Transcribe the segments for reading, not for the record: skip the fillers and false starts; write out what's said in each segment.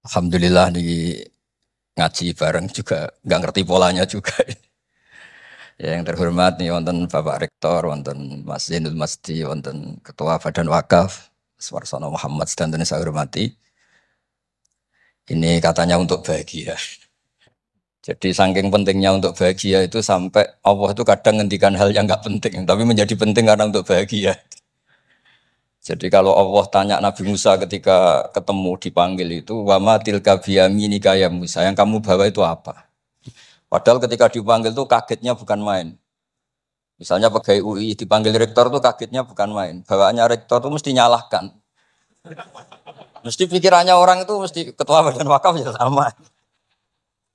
Alhamdulillah di ngaji bareng juga nggak ngerti polanya juga. Ya, yang terhormat nih wonten Bapak Rektor, wonten Mas Zainul Masdi, wonten Ketua Badan Wakaf, Swarsono Muhammad sedanten saya hormati. Ini katanya untuk bahagia. Jadi saking pentingnya untuk bahagia itu sampai Allah itu kadang ngendikan hal yang nggak penting, tapi menjadi penting karena untuk bahagia. Jadi kalau Allah tanya Nabi Musa ketika ketemu dipanggil itu, wama tilka biyaminika ya Musa, yang kamu bawa itu apa? Padahal ketika dipanggil itu kagetnya bukan main. Misalnya pegawai UI dipanggil rektor itu kagetnya bukan main. Bawaannya rektor itu mesti nyalahkan. Mesti pikirannya orang itu mesti ketua badan wakaf ya sama.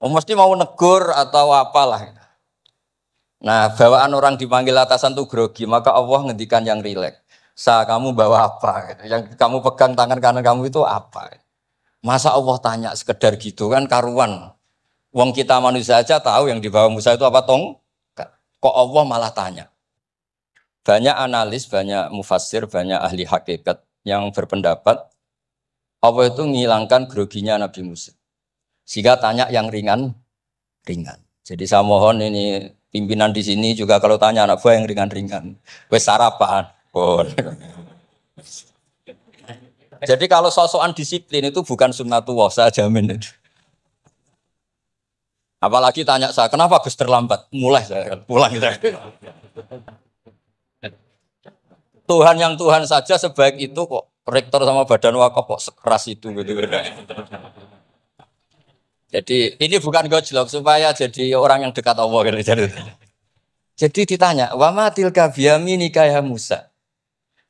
Mesti mau negur atau apalah. Nah, bawaan orang dipanggil atasan tuh grogi, maka Allah ngendikan yang rileks. Kamu bawa apa? Yang kamu pegang tangan kanan kamu itu apa? Masa Allah tanya sekedar gitu kan karuan. Wong kita manusia aja tahu yang dibawa Musa itu apa tong? Kok Allah malah tanya? Banyak analis, banyak mufassir, banyak ahli hakikat yang berpendapat Allah itu menghilangkan groginya Nabi Musa. Sehingga tanya yang ringan. Jadi saya mohon ini pimpinan di sini juga kalau tanya anak buah yang ringan-ringan. Wes sarapan. Oh. Jadi kalau sosokan disiplin itu bukan sunnatullah, saya jamin itu. Apalagi tanya saya, kenapa Gus terlambat? Mulai saya pulang gitu. Tuhan yang Tuhan saja sebaik itu kok rektor sama badan wakaf kok sekeras itu gitu. Jadi ini bukan gojlok supaya jadi orang yang dekat Allah gitu. Jadi ditanya, wa ma tilka biyaminika ya Musa?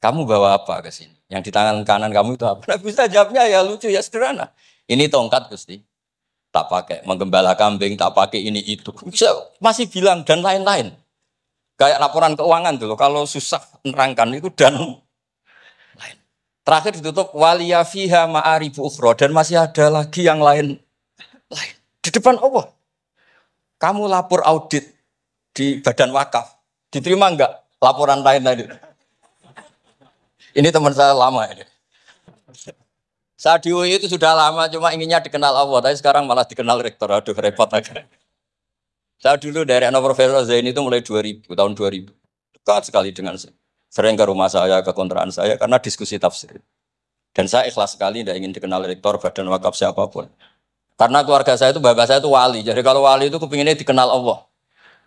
Kamu bawa apa ke sini? Yang di tangan kanan kamu itu apa? Nah, bisa jawabnya ya lucu ya sederhana. Ini tongkat Gusti. Tak pakai menggembala kambing, tak pakai ini itu. Bisa masih bilang dan lain-lain. Kayak laporan keuangan dulu. Kalau susah nerangkan itu dan lain. Terakhir ditutup waliya fiha ma'aribu ukhra dan masih ada lagi yang lain. Di depan Allah. Kamu lapor audit di badan wakaf. Diterima enggak laporan lain tadi? Ini teman saya lama ini. Saat di UI itu sudah lama, cuma inginnya dikenal Allah, tapi sekarang malah dikenal rektor. Aduh, repot aja. Saya dulu dari anak Profesor Zaini itu mulai 2000, tahun 2000. Dekat sekali dengan saya. Sering ke rumah saya, ke kontrakan saya, karena diskusi tafsir. Dan saya ikhlas sekali, tidak ingin dikenal rektor, badan wakaf siapapun. Karena keluarga saya itu, bapak saya itu wali. Jadi kalau wali itu kepinginnya dikenal Allah.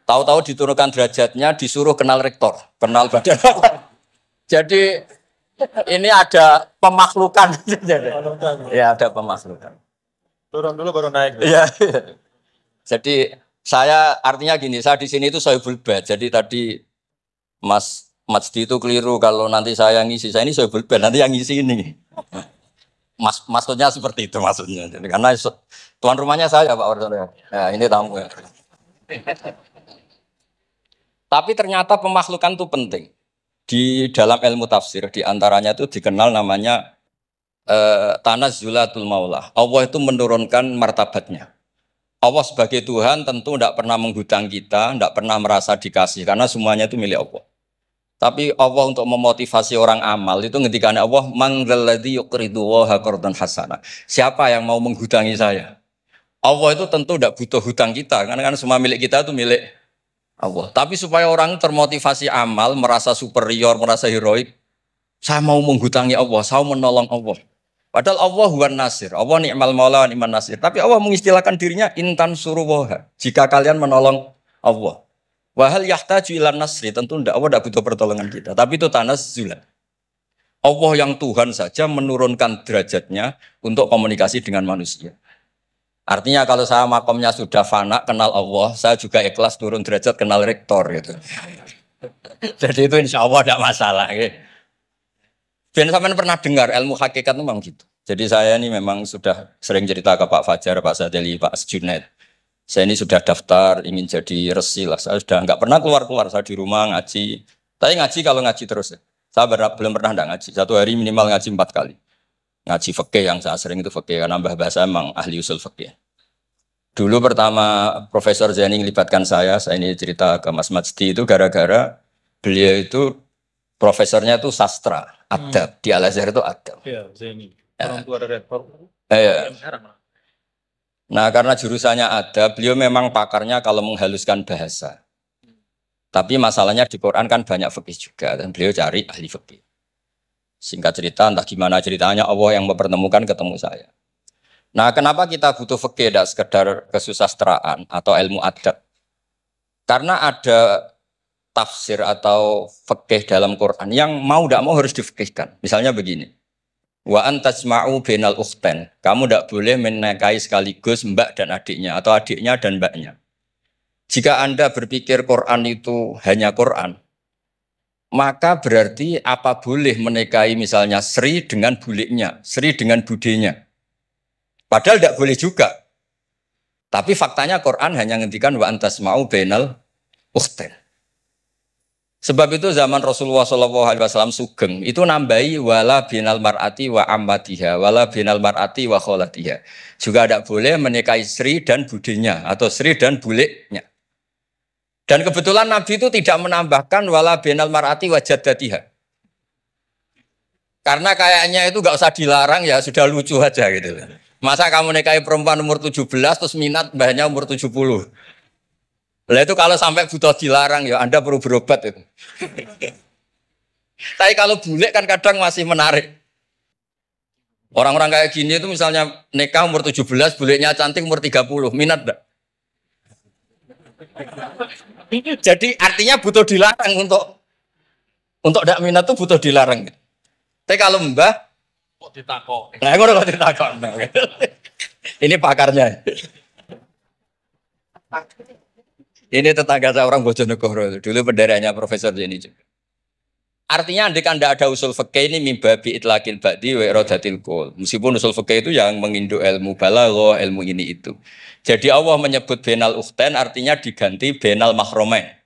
Tahu-tahu diturunkan derajatnya, disuruh kenal rektor, kenal badan wakaf. Jadi ini ada pemakhlukan. Ya, ada pemakhlukan. Turun dulu baru naik. Iya. Jadi saya artinya gini, saya di sini itu sohibul bait. Jadi tadi Mas Majdi itu keliru kalau nanti saya ngisi. Saya ini sohibul bait, nanti yang ngisi ini. Maksudnya seperti itu maksudnya. Jadi, karena tuan rumahnya saya Pak Wardono. Nah, ini tamu ya. Tapi ternyata pemakhlukan itu penting. Di dalam ilmu tafsir, di antaranya itu dikenal namanya tanazzulatul maulah. Allah itu menurunkan martabatnya. Allah sebagai Tuhan tentu tidak pernah menghutang kita, tidak pernah merasa dikasih, karena semuanya itu milik Allah. Tapi Allah untuk memotivasi orang amal, itu ngendikan Allah, man dzalladzi yuqridu waha qardan hasana. Siapa yang mau menghutangi saya? Allah itu tentu tidak butuh hutang kita, karena kan semua milik kita itu milik Allah. Tapi supaya orang termotivasi amal, merasa superior, merasa heroik, saya mau menghutangi Allah, saya mau menolong Allah. Padahal Allah huwan nasir, Allah ni'mal maula wa ni'man nasir. Tapi Allah mengistilahkan dirinya intan suruwaha. Jika kalian menolong Allah. Wahal yahtaju ilan nasri, tentu tidak, Allah tidak butuh pertolongan kita. Tapi itu tanazzul. Allah yang Tuhan saja menurunkan derajatnya untuk komunikasi dengan manusia. Artinya kalau saya makomnya sudah fana, kenal Allah, saya juga ikhlas turun derajat kenal rektor gitu. Jadi itu insya Allah tidak masalah. Gitu. Ben sampean pernah dengar ilmu hakikat itu memang gitu. Jadi saya ini memang sudah sering cerita ke Pak Fajar, Pak Sadeli, Pak Junaid. Saya ini sudah daftar, ingin jadi resi lah. Saya sudah nggak pernah keluar-keluar, saya di rumah ngaji. Tapi ngaji kalau ngaji terus ya. Saya belum pernah enggak ngaji. Satu hari minimal ngaji 4 kali. Ngaji fikih yang saya sering itu fikih, karena Mbah Bahasa emang ahli usul fikih. Dulu pertama Profesor Zaini melibatkan saya ini cerita ke Mas Majdi itu gara-gara beliau itu profesornya itu sastra, adab, di Al-Azhar itu adab. Iya, Zaini. Orang tua dari rektor. Eh, Nah, karena jurusannya ada, beliau memang pakarnya kalau menghaluskan bahasa. Tapi masalahnya di Quran kan banyak fikih juga, dan beliau cari ahli fikih. Singkat cerita, entah gimana ceritanya, Allah yang mempertemukan ketemu saya. Nah, kenapa kita butuh fikih, tidak sekedar kesusastraan atau ilmu adab? Karena ada tafsir atau fikih dalam Quran yang mau tidak mau harus difikihkan. Misalnya begini. Wa antasma'u bainal ukhtain. Kamu tidak boleh menikahi sekaligus mbak dan adiknya atau adiknya dan mbaknya. Jika Anda berpikir Quran itu hanya Quran, maka berarti apa boleh menikahi misalnya Sri dengan buliknya, Sri dengan budenya. Padahal tidak boleh juga. Tapi faktanya Quran hanya ngendikan wa antasma'u bainal ukhtain. Sebab itu zaman Rasulullah SAW sugeng itu nambahi wala binal mar'ati wa ammatiha wala binal mar'ati wa kholatiha. Juga tidak boleh menikahi Sri dan budenya atau Sri dan buliknya. Dan kebetulan Nabi itu tidak menambahkan wala binal mar'ati wa jaddatiha. Karena kayaknya itu nggak usah dilarang ya sudah lucu aja gitu. Masa kamu nikahi perempuan umur 17 terus minat mbahnya umur 70. Lah itu kalau sampai butuh dilarang ya Anda perlu berobat itu. Tapi kalau bule kan kadang masih menarik. Orang-orang kayak gini itu misalnya nikah umur 17, bulenya cantik umur 30, minat enggak? Jadi artinya butuh dilarang untuk enggak minat tuh butuh dilarang. Tapi kalau mbah Kok ditakok? nah ngono kok ditakon. Ini pakarnya. Ini tetangga saya orang Bojonegoro. Dulu benderanya Profesor Jenny juga. Artinya andai kan tidak ada usul fikih ini mimbabi itlaqil ba'di wa iradatil qaul. Meskipun usul fikih itu yang menginduk ilmu balaghah, ilmu ini itu. Jadi Allah menyebut benal ukhtain artinya diganti benal mahromain.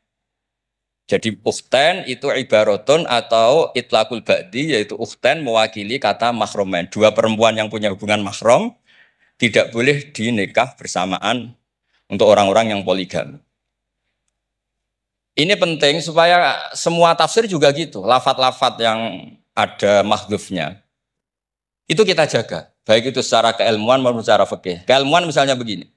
Jadi ukhtain itu ibaratun atau itlaqul ba'di yaitu ukhtain mewakili kata mahromain. Dua perempuan yang punya hubungan mahram tidak boleh dinikah bersamaan untuk orang-orang yang poligami. Ini penting supaya semua tafsir juga gitu. Lafat-lafat yang ada mahdhufnya. Itu kita jaga. Baik itu secara keilmuan maupun secara fikih. Keilmuan misalnya begini.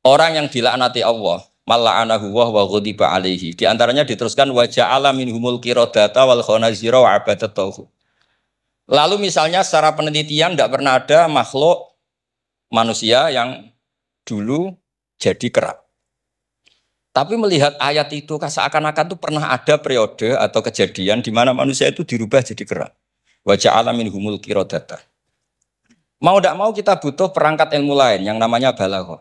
Orang yang dilaknati Allah, mala'anahu wa ghadiba alaihi. Di antaranya diteruskan wa ja'ala minhumul qiradata wal khanazira wa abadatahu. Lalu misalnya secara penelitian tidak pernah ada makhluk manusia yang dulu jadi kera. Tapi melihat ayat itu seakan-akan itu pernah ada periode atau kejadian di mana manusia itu dirubah jadi kera. Wa ja'ala minhumul qiradata. Mau tidak mau kita butuh perangkat ilmu lain yang namanya balaghah.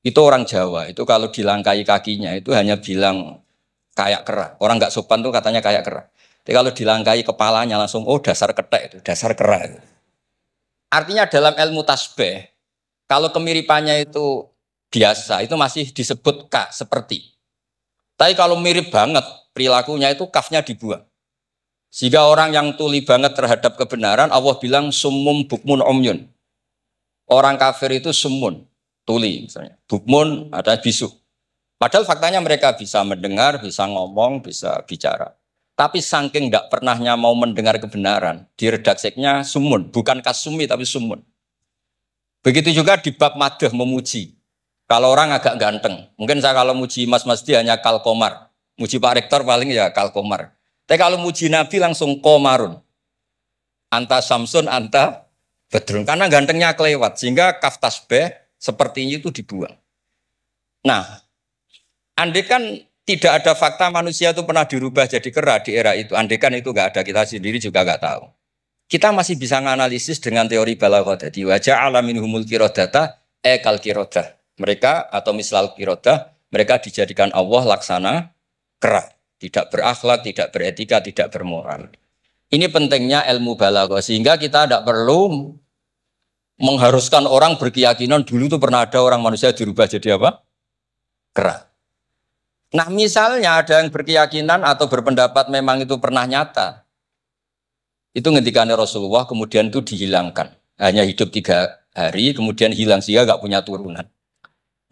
Itu orang Jawa, itu kalau dilangkai kakinya itu hanya bilang kayak kera. Orang nggak sopan tuh katanya kayak kera. Tapi kalau dilangkai kepalanya langsung oh dasar ketek itu, dasar kera itu. Artinya dalam ilmu tasbih, kalau kemiripannya itu biasa, itu masih disebut ka, seperti. Tapi kalau mirip banget, perilakunya itu kafnya dibuang. Sehingga orang yang tuli banget terhadap kebenaran, Allah bilang sumum bukmun omyun. Orang kafir itu sumun, tuli misalnya. Bukmun ada bisu. Padahal faktanya mereka bisa mendengar, bisa ngomong, bisa bicara. Tapi saking tidak pernahnya mau mendengar kebenaran, di redakseknya sumun, bukan kasumi tapi sumun. Begitu juga di bab madh memuji. Kalau orang agak ganteng, mungkin saya kalau muji Mas Masdi hanya kalkomar. Muji Pak Rektor paling ya kalkomar. Tapi kalau muji Nabi langsung komarun. Anta samsun, anta bedrun. Karena gantengnya kelewat, sehingga kaf tasbih sepertinya itu dibuang. Nah, andai kan tidak ada fakta manusia itu pernah dirubah jadi kera di era itu. Andai kan itu nggak ada, kita sendiri juga nggak tahu. Kita masih bisa menganalisis dengan teori balaghah. Jadi wajah alamin humul kirodata ekal kirodah. Mereka atau mislal kirodah, mereka dijadikan Allah laksana kera. Tidak berakhlak, tidak beretika, tidak bermoral. Ini pentingnya ilmu balaghah. Sehingga kita tidak perlu mengharuskan orang berkeyakinan dulu itu pernah ada orang manusia dirubah jadi apa? Kera. Nah misalnya ada yang berkeyakinan atau berpendapat memang itu pernah nyata. Itu ngendikannya Rasulullah kemudian itu dihilangkan. Hanya hidup 3 hari kemudian hilang sehingga nggak punya turunan.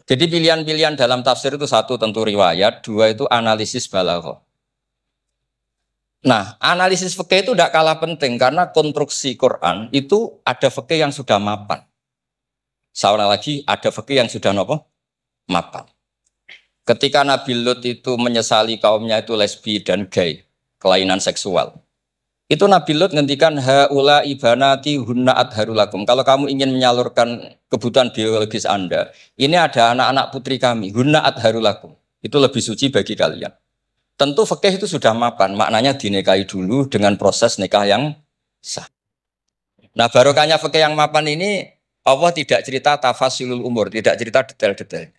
Jadi pilihan-pilihan dalam tafsir itu 1 tentu riwayat, 2 itu analisis balaghah. Nah, analisis fikih itu tidak kalah penting karena konstruksi Quran itu ada fikih yang sudah mapan. Seorang lagi ada fikih yang sudah nopo mapan. Ketika Nabi Lut itu menyesali kaumnya itu lesbi dan gay, kelainan seksual. Itu Nabi Lut ngendikan haula ibanati hunna adharulakum. Kalau kamu ingin menyalurkan kebutuhan biologis Anda, ini ada anak-anak putri kami, hunna adharulakum. Itu lebih suci bagi kalian. Tentu fikih itu sudah mapan, maknanya dinikahi dulu dengan proses nikah yang sah. Nah, barokahnya fikih yang mapan ini Allah tidak cerita tafasilul umur, tidak cerita detail-detail.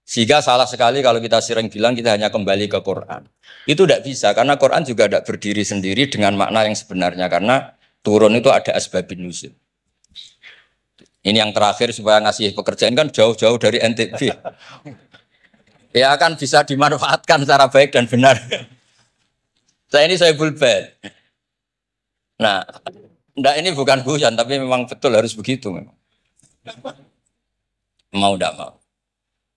Sehingga salah sekali kalau kita sering bilang kita hanya kembali ke Quran. Itu tidak bisa, karena Quran juga tidak berdiri sendiri dengan makna yang sebenarnya, karena turun itu ada asbabun nuzul. Ini yang terakhir supaya ngasih pekerjaan kan jauh-jauh dari NTB. Ya kan bisa dimanfaatkan secara baik dan benar. Saya bulbet. Nah, enggak, ini bukan guyon, tapi memang betul harus begitu memang. Mau enggak mau.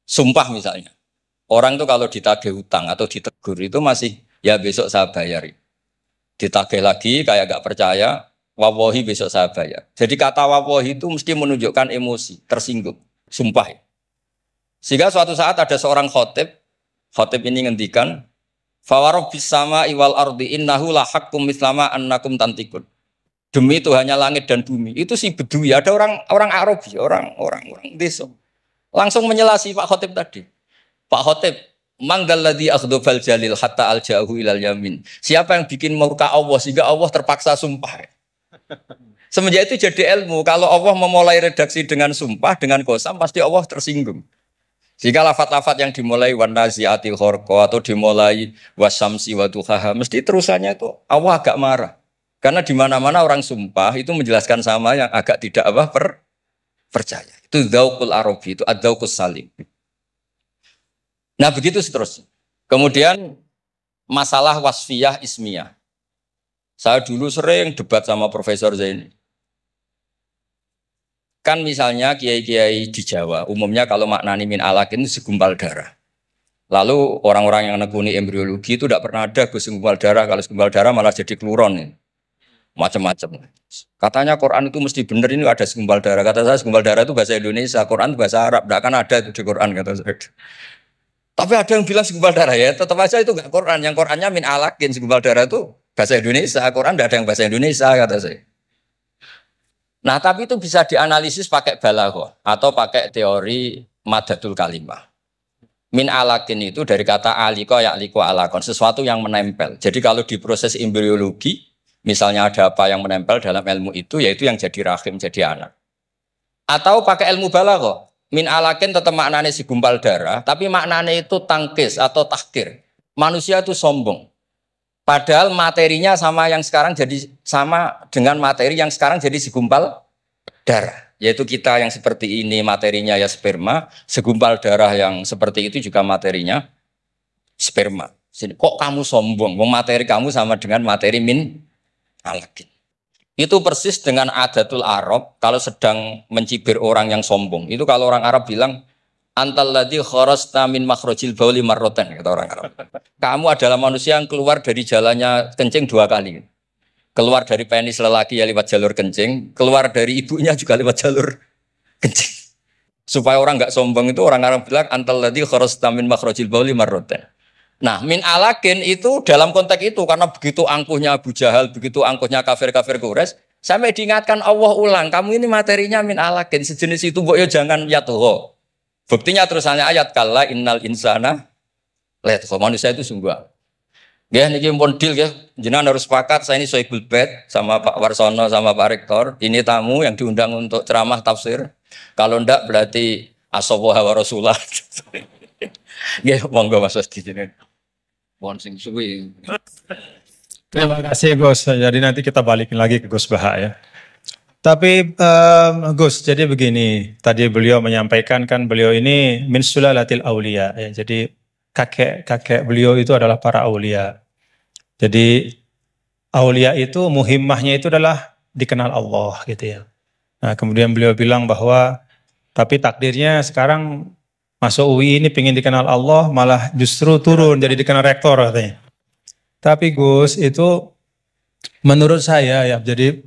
Sumpah misalnya. Orang itu kalau ditagih hutang atau ditegur itu masih ya besok saya bayar. Ditagih lagi kayak gak percaya, wawahi besok saya bayar. Jadi kata wawahi itu mesti menunjukkan emosi, tersinggung, sumpah. Sehingga suatu saat ada seorang khotib ini ngendikan, fawarobbis sama iwal ardi innahu lahakum mislama annakum tantikun. Demi Tuhannya langit dan bumi. Itu si Bedui, ada orang Arabi, orang desa. Langsung menyelasi Pak Khotib tadi. Pak Khotib, mangdalladzi akhdhafal jalil hatta aljahu ilal yamin. Siapa yang bikin murka Allah sehingga Allah terpaksa sumpah. Semenjak itu jadi ilmu, kalau Allah memulai redaksi dengan sumpah, dengan qasam, pasti Allah tersinggung. Jika lafat-lafat yang dimulai wan naziatil kharqa atau dimulai wasamsi wa duhaha, mesti terusannya itu Allah agak marah. Karena di mana-mana orang sumpah itu menjelaskan sama yang agak tidak percaya. Itu dzauqul arabi, itu adzauqus salim. Nah, begitu seterusnya. Kemudian masalah wasfiyah ismiyah. Saya dulu sering debat sama Profesor Zaini. Kan misalnya kiai-kiai di Jawa, umumnya kalau maknani min alakin itu segumpal darah. Lalu orang-orang yang nekuni embriologi itu tidak pernah ada segumpal darah. Kalau segumpal darah malah jadi kluron. Macam-macam. Katanya Quran itu mesti benar ini ada segumpal darah. Kata saya segumpal darah itu bahasa Indonesia, Quran itu bahasa Arab. Tidak akan ada itu di Quran, kata saya. Tapi ada yang bilang segumpal darah ya, tetap aja itu enggak Quran. Yang Qurannya min alakin, segumpal darah itu bahasa Indonesia. Quran tidak ada yang bahasa Indonesia, kata saya. Nah, tapi itu bisa dianalisis pakai balaghah atau pakai teori madatul kalimah. Min alakin itu dari kata aliko ya'liku alakon, sesuatu yang menempel. Jadi kalau di proses embriologi, misalnya ada apa yang menempel dalam ilmu itu, yaitu yang jadi rahim, jadi anak. Atau pakai ilmu balaghah, min alakin tetap maknanya segumpal darah, tapi maknanya itu tangkis atau tahkir. Manusia itu sombong. Padahal materinya sama yang sekarang jadi sama dengan materi yang sekarang jadi segumpal darah. Yaitu kita yang seperti ini materinya ya sperma, segumpal darah yang seperti itu juga materinya sperma. Kok kamu sombong? Wong materi kamu sama dengan materi min alakin. Itu persis dengan adatul Arab kalau sedang mencibir orang yang sombong. Itu kalau orang Arab bilang antal ladzi kharasta min makhrajil bauli marratan, kata orang Arab. Kamu adalah manusia yang keluar dari jalannya kencing 2 kali. Keluar dari penis lelaki ya lewat jalur kencing, keluar dari ibunya juga lewat jalur kencing. Supaya orang enggak sombong itu orang Arab bilang antal ladzi kharasta min makhrajil bauli marratan. Nah, min alakin itu dalam konteks itu karena begitu angkuhnya Abu Jahal, begitu angkuhnya kafir-kafir Quraisy, sampai diingatkan Allah ulang, kamu ini materinya min alakin, sejenis itu mbok yo jangan yatho. Buktinya terusannya ayat kalla innal insana layatgha, manusia itu sungguh. Nggih niki pun deal nggih, jenengan harus sepakat saya ini Soebul Bet sama Pak Warsono sama Pak Rektor, ini tamu yang diundang untuk ceramah tafsir. Kalau ndak berarti asawa wa rasulullah. Nggih monggo Mas Wasti jenengan. Mohon sing suwi. Terima kasih Gus. Jadi nanti kita balikin lagi ke Gus Baha ya. Tapi Gus, jadi begini, tadi beliau menyampaikan kan beliau ini min sulalatil aulia ya. Jadi kakek beliau itu adalah para aulia. Jadi aulia itu muhimmahnya itu adalah dikenal Allah gitu ya. Nah, kemudian beliau bilang bahwa tapi takdirnya sekarang masuk UI ini pengen dikenal Allah malah justru turun jadi dikenal rektor katanya. Tapi Gus itu menurut saya ya, jadi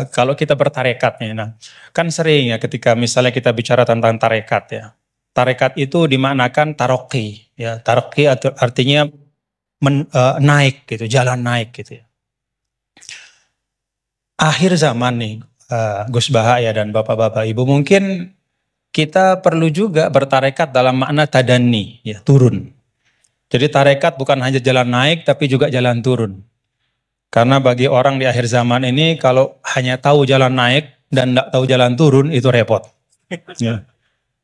kalau kita bertarekat nih, nah kan sering ya ketika misalnya kita bicara tentang tarekat ya. Tarekat itu dimaknakan taroki ya. Taroki artinya naik gitu, jalan naik gitu ya. Akhir zaman nih, Gus Baha ya dan bapak-bapak ibu, mungkin kita perlu juga bertarekat dalam makna tadani ya, turun. Jadi tarekat bukan hanya jalan naik tapi juga jalan turun. Karena bagi orang di akhir zaman ini kalau hanya tahu jalan naik dan tidak tahu jalan turun itu repot. Ya.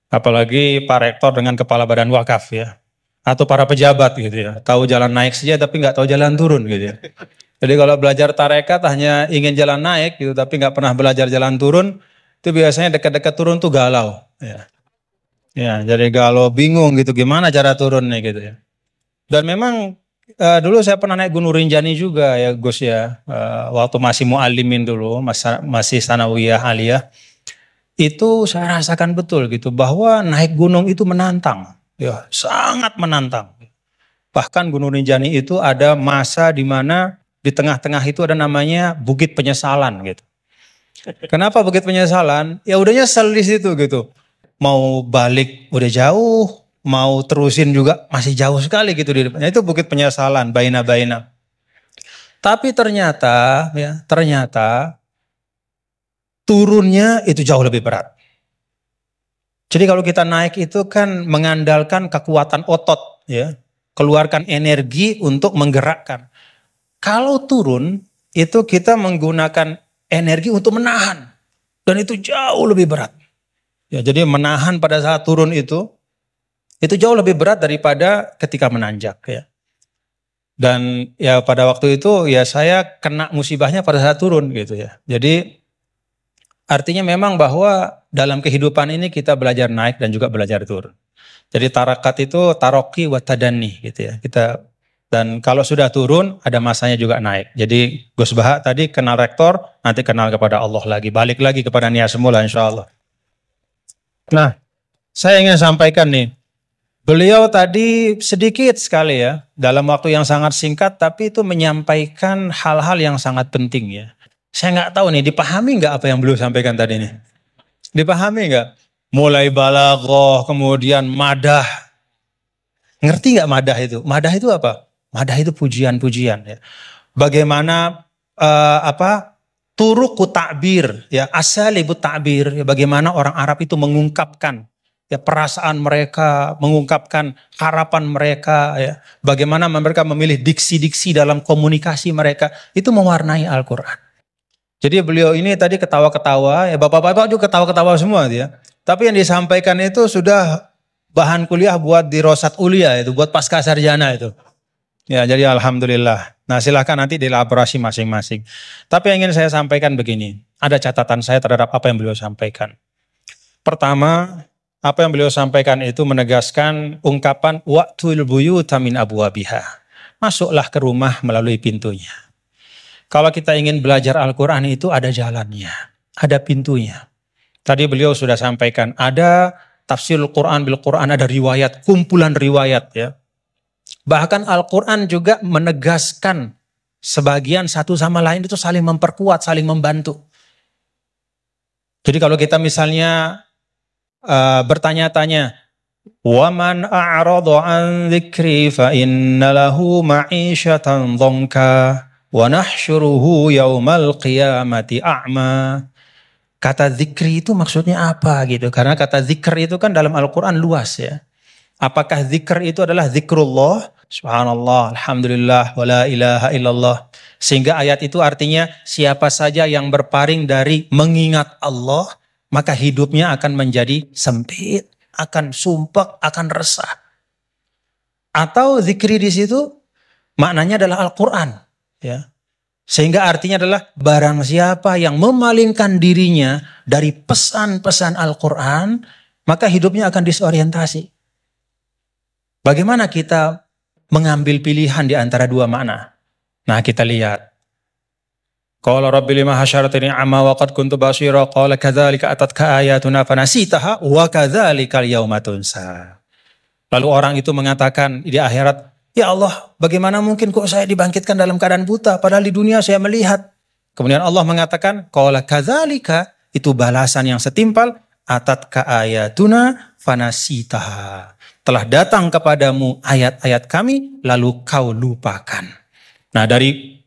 Apalagi Pak Rektor dengan Kepala Badan Wakaf ya. Atau para pejabat gitu ya. Tahu jalan naik saja tapi nggak tahu jalan turun gitu ya. Jadi kalau belajar tarekat hanya ingin jalan naik gitu tapi nggak pernah belajar jalan turun, itu biasanya dekat-dekat turun tuh galau. Ya. Ya, jadi galau bingung gitu gimana cara turunnya gitu ya. Dan memang dulu saya pernah naik Gunung Rinjani juga ya Gus ya, waktu masih mu'alimin dulu, masih sanawiyah aliyah, itu saya rasakan betul gitu bahwa naik gunung itu menantang, ya sangat menantang. Bahkan Gunung Rinjani itu ada masa di mana di tengah-tengah itu ada namanya Bukit Penyesalan gitu. Kenapa Bukit Penyesalan? Ya udah nyesel di situ gitu. Mau balik udah jauh, mau terusin juga masih jauh sekali gitu di depannya. Itu Bukit Penyesalan, baina-baina. Tapi ternyata turunnya itu jauh lebih berat. Jadi kalau kita naik itu kan mengandalkan kekuatan otot ya, keluarkan energi untuk menggerakkan. Kalau turun itu kita menggunakan energi untuk menahan dan itu jauh lebih berat. Ya, jadi menahan pada saat turun itu jauh lebih berat daripada ketika menanjak ya. Dan ya pada waktu itu ya saya kena musibahnya pada saat turun gitu ya. Jadi artinya memang bahwa dalam kehidupan ini kita belajar naik dan juga belajar turun. Jadi tarakat itu taroki wa tadani gitu ya. Dan kalau sudah turun ada masanya juga naik. Jadi Gus Baha tadi kenal rektor, nanti kenal kepada Allah lagi. Balik lagi kepada niat semula insya Allah. Nah, saya ingin sampaikan nih. Beliau tadi sedikit sekali ya, dalam waktu yang sangat singkat, tapi itu menyampaikan hal-hal yang sangat penting ya. Saya nggak tahu nih, dipahami nggak apa yang beliau sampaikan tadi nih? Dipahami nggak? Mulai balaghah, kemudian madah. Ngerti nggak madah itu? Madah itu apa? Madah itu pujian-pujian ya. Bagaimana turuku ta'bir ya, asalibu ta'bir ya, bagaimana orang Arab itu mengungkapkan ya perasaan mereka, mengungkapkan harapan mereka ya. Bagaimana mereka memilih diksi-diksi dalam komunikasi mereka, itu mewarnai Al-Qur'an. Jadi beliau ini tadi ketawa-ketawa, ya bapak-bapak juga ketawa-ketawa semua ya. Tapi yang disampaikan itu sudah bahan kuliah buat di Rosat Ulia itu, buat pasca sarjana itu. Ya, jadi alhamdulillah. Nah, silahkan nanti dielaborasi masing-masing. Tapi yang ingin saya sampaikan begini, ada catatan saya terhadap apa yang beliau sampaikan. Pertama, apa yang beliau sampaikan itu menegaskan ungkapan wa'tul buyuta min abwabiha. Masuklah ke rumah melalui pintunya. Kalau kita ingin belajar Al-Quran itu ada jalannya, ada pintunya. Tadi beliau sudah sampaikan, ada tafsir Al-Quran bil Quran, ada riwayat, kumpulan riwayat ya. Bahkan Al-Quran juga menegaskan sebagian satu sama lain itu saling memperkuat, saling membantu. Jadi kalau kita misalnya bertanya-tanya, وَمَنْ أَعْرَضَ عَنْ ذِكْرِي فَإِنَّ لَهُ مَعِيشَةً ضَنْكَا وَنَحْشُرُهُ يَوْمَ الْقِيَامَةِ أَعْمَى. Kata zikri itu maksudnya apa gitu? Karena kata zikr itu kan dalam Al-Quran luas ya. Apakah zikr itu adalah zikrullah? Subhanallah, alhamdulillah, wa la ilaha illallah. Sehingga ayat itu artinya siapa saja yang berpaling dari mengingat Allah, maka hidupnya akan menjadi sempit, akan sumpek, akan resah. Atau zikri di situ maknanya adalah Al-Quran. Ya. Sehingga artinya adalah barang siapa yang memalingkan dirinya dari pesan-pesan Al-Quran, maka hidupnya akan disorientasi. Bagaimana kita mengambil pilihan di antara dua makna? Nah, kita lihat. Qala rabbi lima hasyartani amma wa qad kuntu basira qala kadzalika atatka ayatuna fanasitaha wa kadzalikal yauma tunsa. Lalu orang itu mengatakan di akhirat, Ya Allah, bagaimana mungkin kok saya dibangkitkan dalam keadaan buta, padahal di dunia saya melihat. Kemudian Allah mengatakan, qala kadzalika, itu balasan yang setimpal, atatka ayatuna fanasitaha. Telah datang kepadamu ayat-ayat kami, lalu kau lupakan. Nah, dari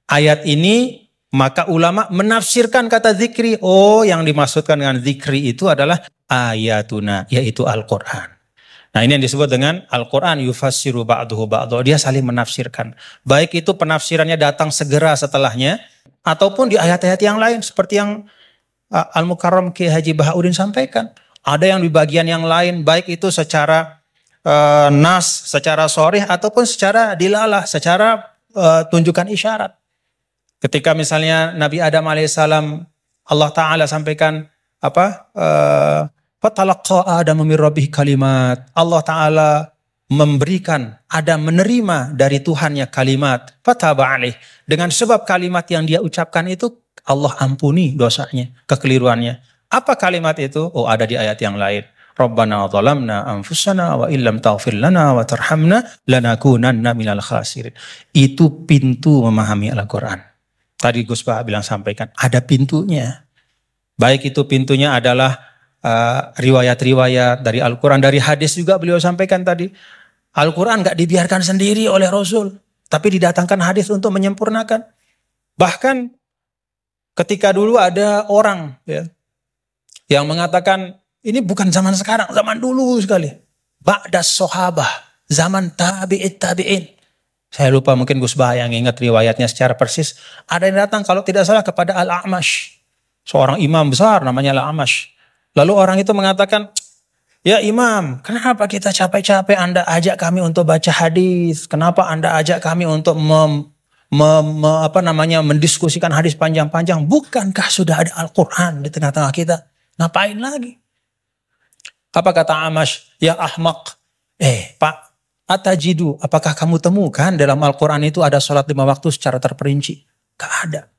ayat ini, maka ulama menafsirkan kata zikri. Oh, yang dimaksudkan dengan zikri itu adalah ayatuna, yaitu Al-Quran. Nah, ini yang disebut dengan Al-Quran yufassiru ba'duhu ba'duhu. Dia saling menafsirkan. Baik itu penafsirannya datang segera setelahnya, ataupun di ayat-ayat yang lain. Seperti yang Al-Mukarram Ki Haji Bahauddin sampaikan. Ada yang di bagian yang lain, baik itu secara nas, secara sharih, ataupun secara dilalah, secara tunjukkan isyarat. Ketika misalnya Nabi Adam alaihissalam, Allah Ta'ala sampaikan apa? Fatalaqa Adam min rabbih kalimat. Allah Ta'ala memberikan, Adam menerima dari Tuhannya kalimat. Fataba alaih. Dengan sebab kalimat yang dia ucapkan itu, Allah ampuni dosanya, kekeliruannya. Apa kalimat itu? Oh, ada di ayat yang lain. Rabbana zalamna anfusana wa illam taghfir lana wa tarhamna lanakunanna minal khasirin. Itu pintu memahami Al-Quran. Tadi Gus Bah bilang sampaikan, ada pintunya. Baik itu pintunya adalah riwayat-riwayat dari Al-Quran, dari hadis juga beliau sampaikan tadi. Al-Quran gak dibiarkan sendiri oleh Rasul, tapi didatangkan hadis untuk menyempurnakan. Bahkan ketika dulu ada orang ya, yang mengatakan, ini bukan zaman sekarang, zaman dulu sekali. Ba'das sahabah, zaman tabi'it tabi'in. Saya lupa, mungkin Gus Bah yang ingat riwayatnya secara persis. Ada yang datang kalau tidak salah kepada Al-A'mash. Seorang imam besar namanya Al-A'mash. Lalu orang itu mengatakan, ya imam, kenapa kita capek-capek Anda ajak kami untuk baca hadis? Kenapa Anda ajak kami untuk mendiskusikan hadis panjang-panjang? Bukankah sudah ada Al-Quran di tengah-tengah kita? Ngapain lagi? Apa kata Amash? Ya ahmaq. Pak, atajidu, apakah kamu temukan dalam Al-Quran itu ada sholat 5 waktu secara terperinci? Gak ada.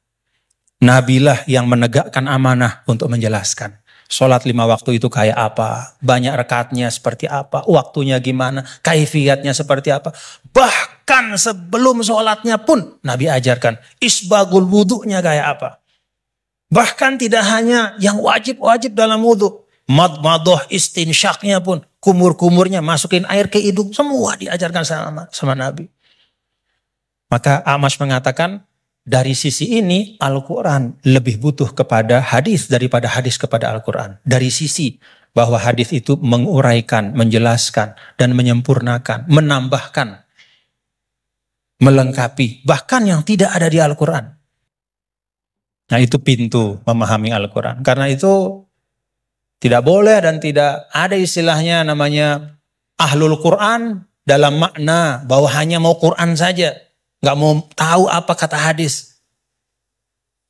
Nabilah yang menegakkan amanah untuk menjelaskan. Sholat 5 waktu itu kayak apa? Banyak rakaatnya seperti apa? Waktunya gimana? Kaifiyatnya seperti apa? Bahkan sebelum sholatnya pun Nabi ajarkan. Isbagul wudu'nya kayak apa? Bahkan tidak hanya yang wajib-wajib dalam wudu. Madmadoh istinsyaknya pun. Kumur-kumurnya masukin air ke hidung. Semua diajarkan sama Nabi. Maka Amash mengatakan, dari sisi ini Al-Quran lebih butuh kepada hadis daripada hadis kepada Al-Quran. Dari sisi bahwa hadis itu menguraikan, menjelaskan, dan menyempurnakan, menambahkan, melengkapi, bahkan yang tidak ada di Al-Quran. Nah, itu pintu memahami Al-Quran. Karena itu tidak boleh dan tidak ada istilahnya namanya Ahlul Quran dalam makna bahwa hanya mau Quran saja. Gak mau tahu apa kata hadis.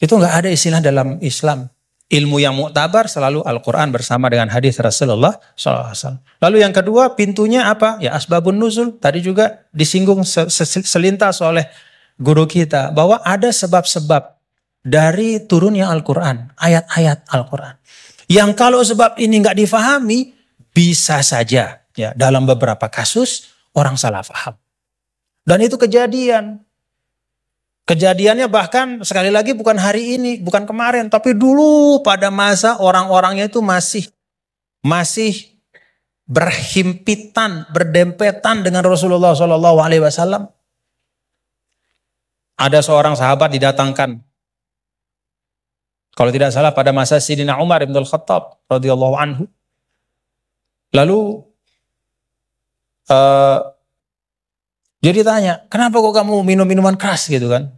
Itu gak ada istilah dalam Islam. Ilmu yang muktabar selalu Al-Quran bersama dengan hadis Rasulullah SAW. Lalu yang kedua pintunya apa? Ya asbabun nuzul. Tadi juga disinggung selintas oleh guru kita. Bahwa ada sebab-sebab dari turunnya Al-Quran. Ayat-ayat Al-Quran. Yang kalau sebab ini gak difahami, bisa saja ya dalam beberapa kasus orang salah paham. Dan itu kejadian. Kejadiannya bahkan sekali lagi bukan hari ini, bukan kemarin. Tapi dulu pada masa orang-orangnya itu masih berhimpitan, berdempetan dengan Rasulullah SAW. Ada seorang sahabat didatangkan. Kalau tidak salah pada masa Sayyidina Umar ibn al-Khattab radhiyallahu anhu. Lalu dia ditanya, kenapa kok kamu minum minuman keras gitu kan?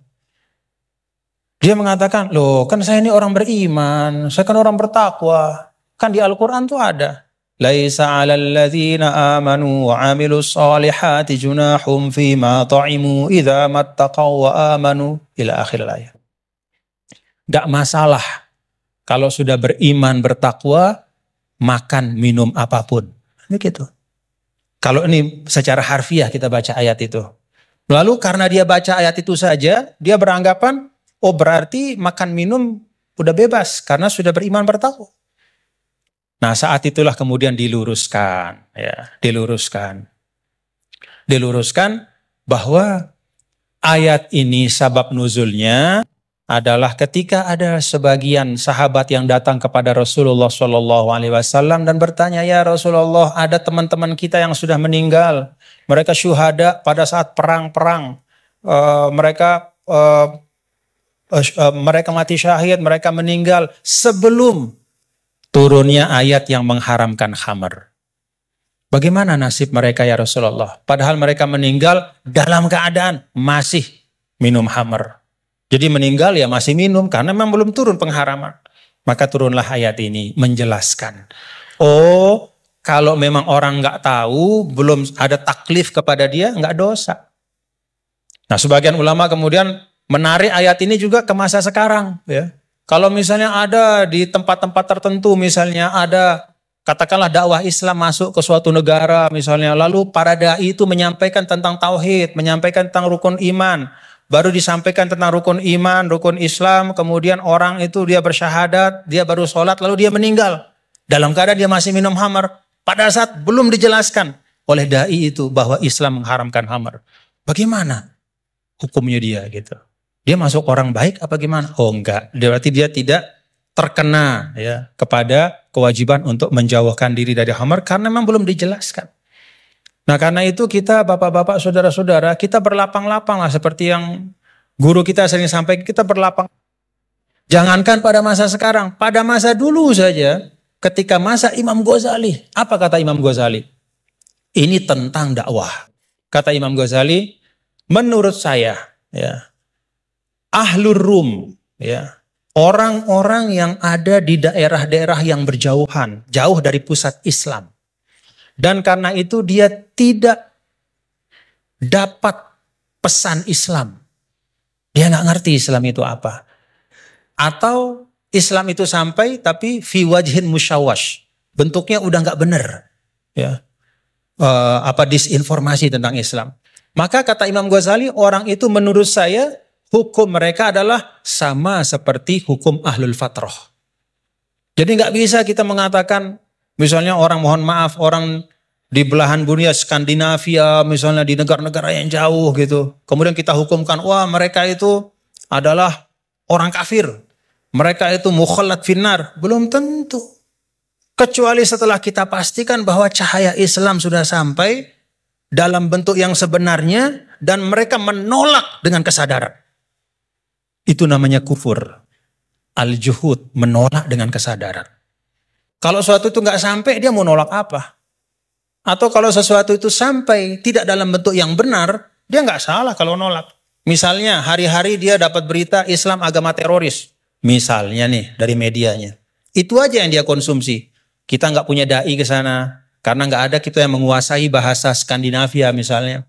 Dia mengatakan, loh kan saya ini orang beriman, saya kan orang bertakwa. Kan di Al-Quran tuh ada. Laisa 'alal ladzina amanu wa 'amilus shalihati junahum fima ta'imu idza mattaqaw wa amanu ila akhir ayat. Gak masalah kalau sudah beriman bertakwa makan minum apapun. Begitu. Kalau ini secara harfiah kita baca ayat itu. Lalu karena dia baca ayat itu saja, dia beranggapan, oh berarti makan minum udah bebas karena sudah beriman bertakwa. Nah saat itulah kemudian diluruskan. Ya, diluruskan. diluruskan bahwa ayat ini sabab nuzulnya adalah ketika ada sebagian sahabat yang datang kepada Rasulullah SAW dan bertanya, ya Rasulullah, ada teman-teman kita yang sudah meninggal, mereka syuhada pada saat perang-perang, mereka mati syahid, mereka meninggal sebelum turunnya ayat yang mengharamkan khamr. Bagaimana nasib mereka ya Rasulullah? Padahal mereka meninggal dalam keadaan masih minum khamr. Jadi meninggal ya masih minum karena memang belum turun pengharaman. Maka turunlah ayat ini menjelaskan. Oh, kalau memang orang nggak tahu, belum ada taklif kepada dia, nggak dosa. Nah, sebagian ulama kemudian menarik ayat ini juga ke masa sekarang. Ya. Kalau misalnya ada di tempat-tempat tertentu, misalnya ada katakanlah dakwah Islam masuk ke suatu negara misalnya, lalu para dai itu menyampaikan tentang tauhid, menyampaikan tentang rukun iman. Baru disampaikan tentang rukun iman, rukun Islam, kemudian orang itu dia bersyahadat, dia baru sholat, lalu dia meninggal. Dalam keadaan dia masih minum khamr. Pada saat belum dijelaskan oleh dai itu bahwa Islam mengharamkan khamr. Bagaimana hukumnya dia gitu? Dia masuk orang baik apa gimana? Oh enggak, berarti dia tidak terkena ya kepada kewajiban untuk menjauhkan diri dari khamr karena memang belum dijelaskan. Nah karena itu kita bapak-bapak saudara-saudara kita berlapang-lapang lah seperti yang guru kita sering sampaikan, kita berlapang. Jangankan pada masa sekarang, pada masa dulu saja ketika masa Imam Ghazali. Apa kata Imam Ghazali? Ini tentang dakwah. Kata Imam Ghazali, menurut saya ya, Ahlur Rum ya, orang-orang yang ada di daerah-daerah yang berjauhan, jauh dari pusat Islam. Dan karena itu dia tidak dapat pesan Islam. Dia nggak ngerti Islam itu apa. Atau Islam itu sampai tapi fi wajhin musyawash. Bentuknya udah nggak benar. Ya. Disinformasi tentang Islam. Maka kata Imam Ghazali, orang itu menurut saya hukum mereka adalah sama seperti hukum ahlul fatrah. Jadi nggak bisa kita mengatakan misalnya orang, mohon maaf, orang di belahan dunia Skandinavia misalnya di negara-negara yang jauh gitu. Kemudian kita hukumkan, wah mereka itu adalah orang kafir. Mereka itu mukhallat finnar. Belum tentu. Kecuali setelah kita pastikan bahwa cahaya Islam sudah sampai dalam bentuk yang sebenarnya dan mereka menolak dengan kesadaran. Itu namanya kufur. Al-juhud, menolak dengan kesadaran. Kalau sesuatu itu nggak sampai, dia mau nolak apa? Atau kalau sesuatu itu sampai tidak dalam bentuk yang benar, dia nggak salah kalau nolak. Misalnya hari-hari dia dapat berita Islam agama teroris. Misalnya nih dari medianya. Itu aja yang dia konsumsi. Kita nggak punya dai ke sana. Karena nggak ada kita yang menguasai bahasa Skandinavia misalnya.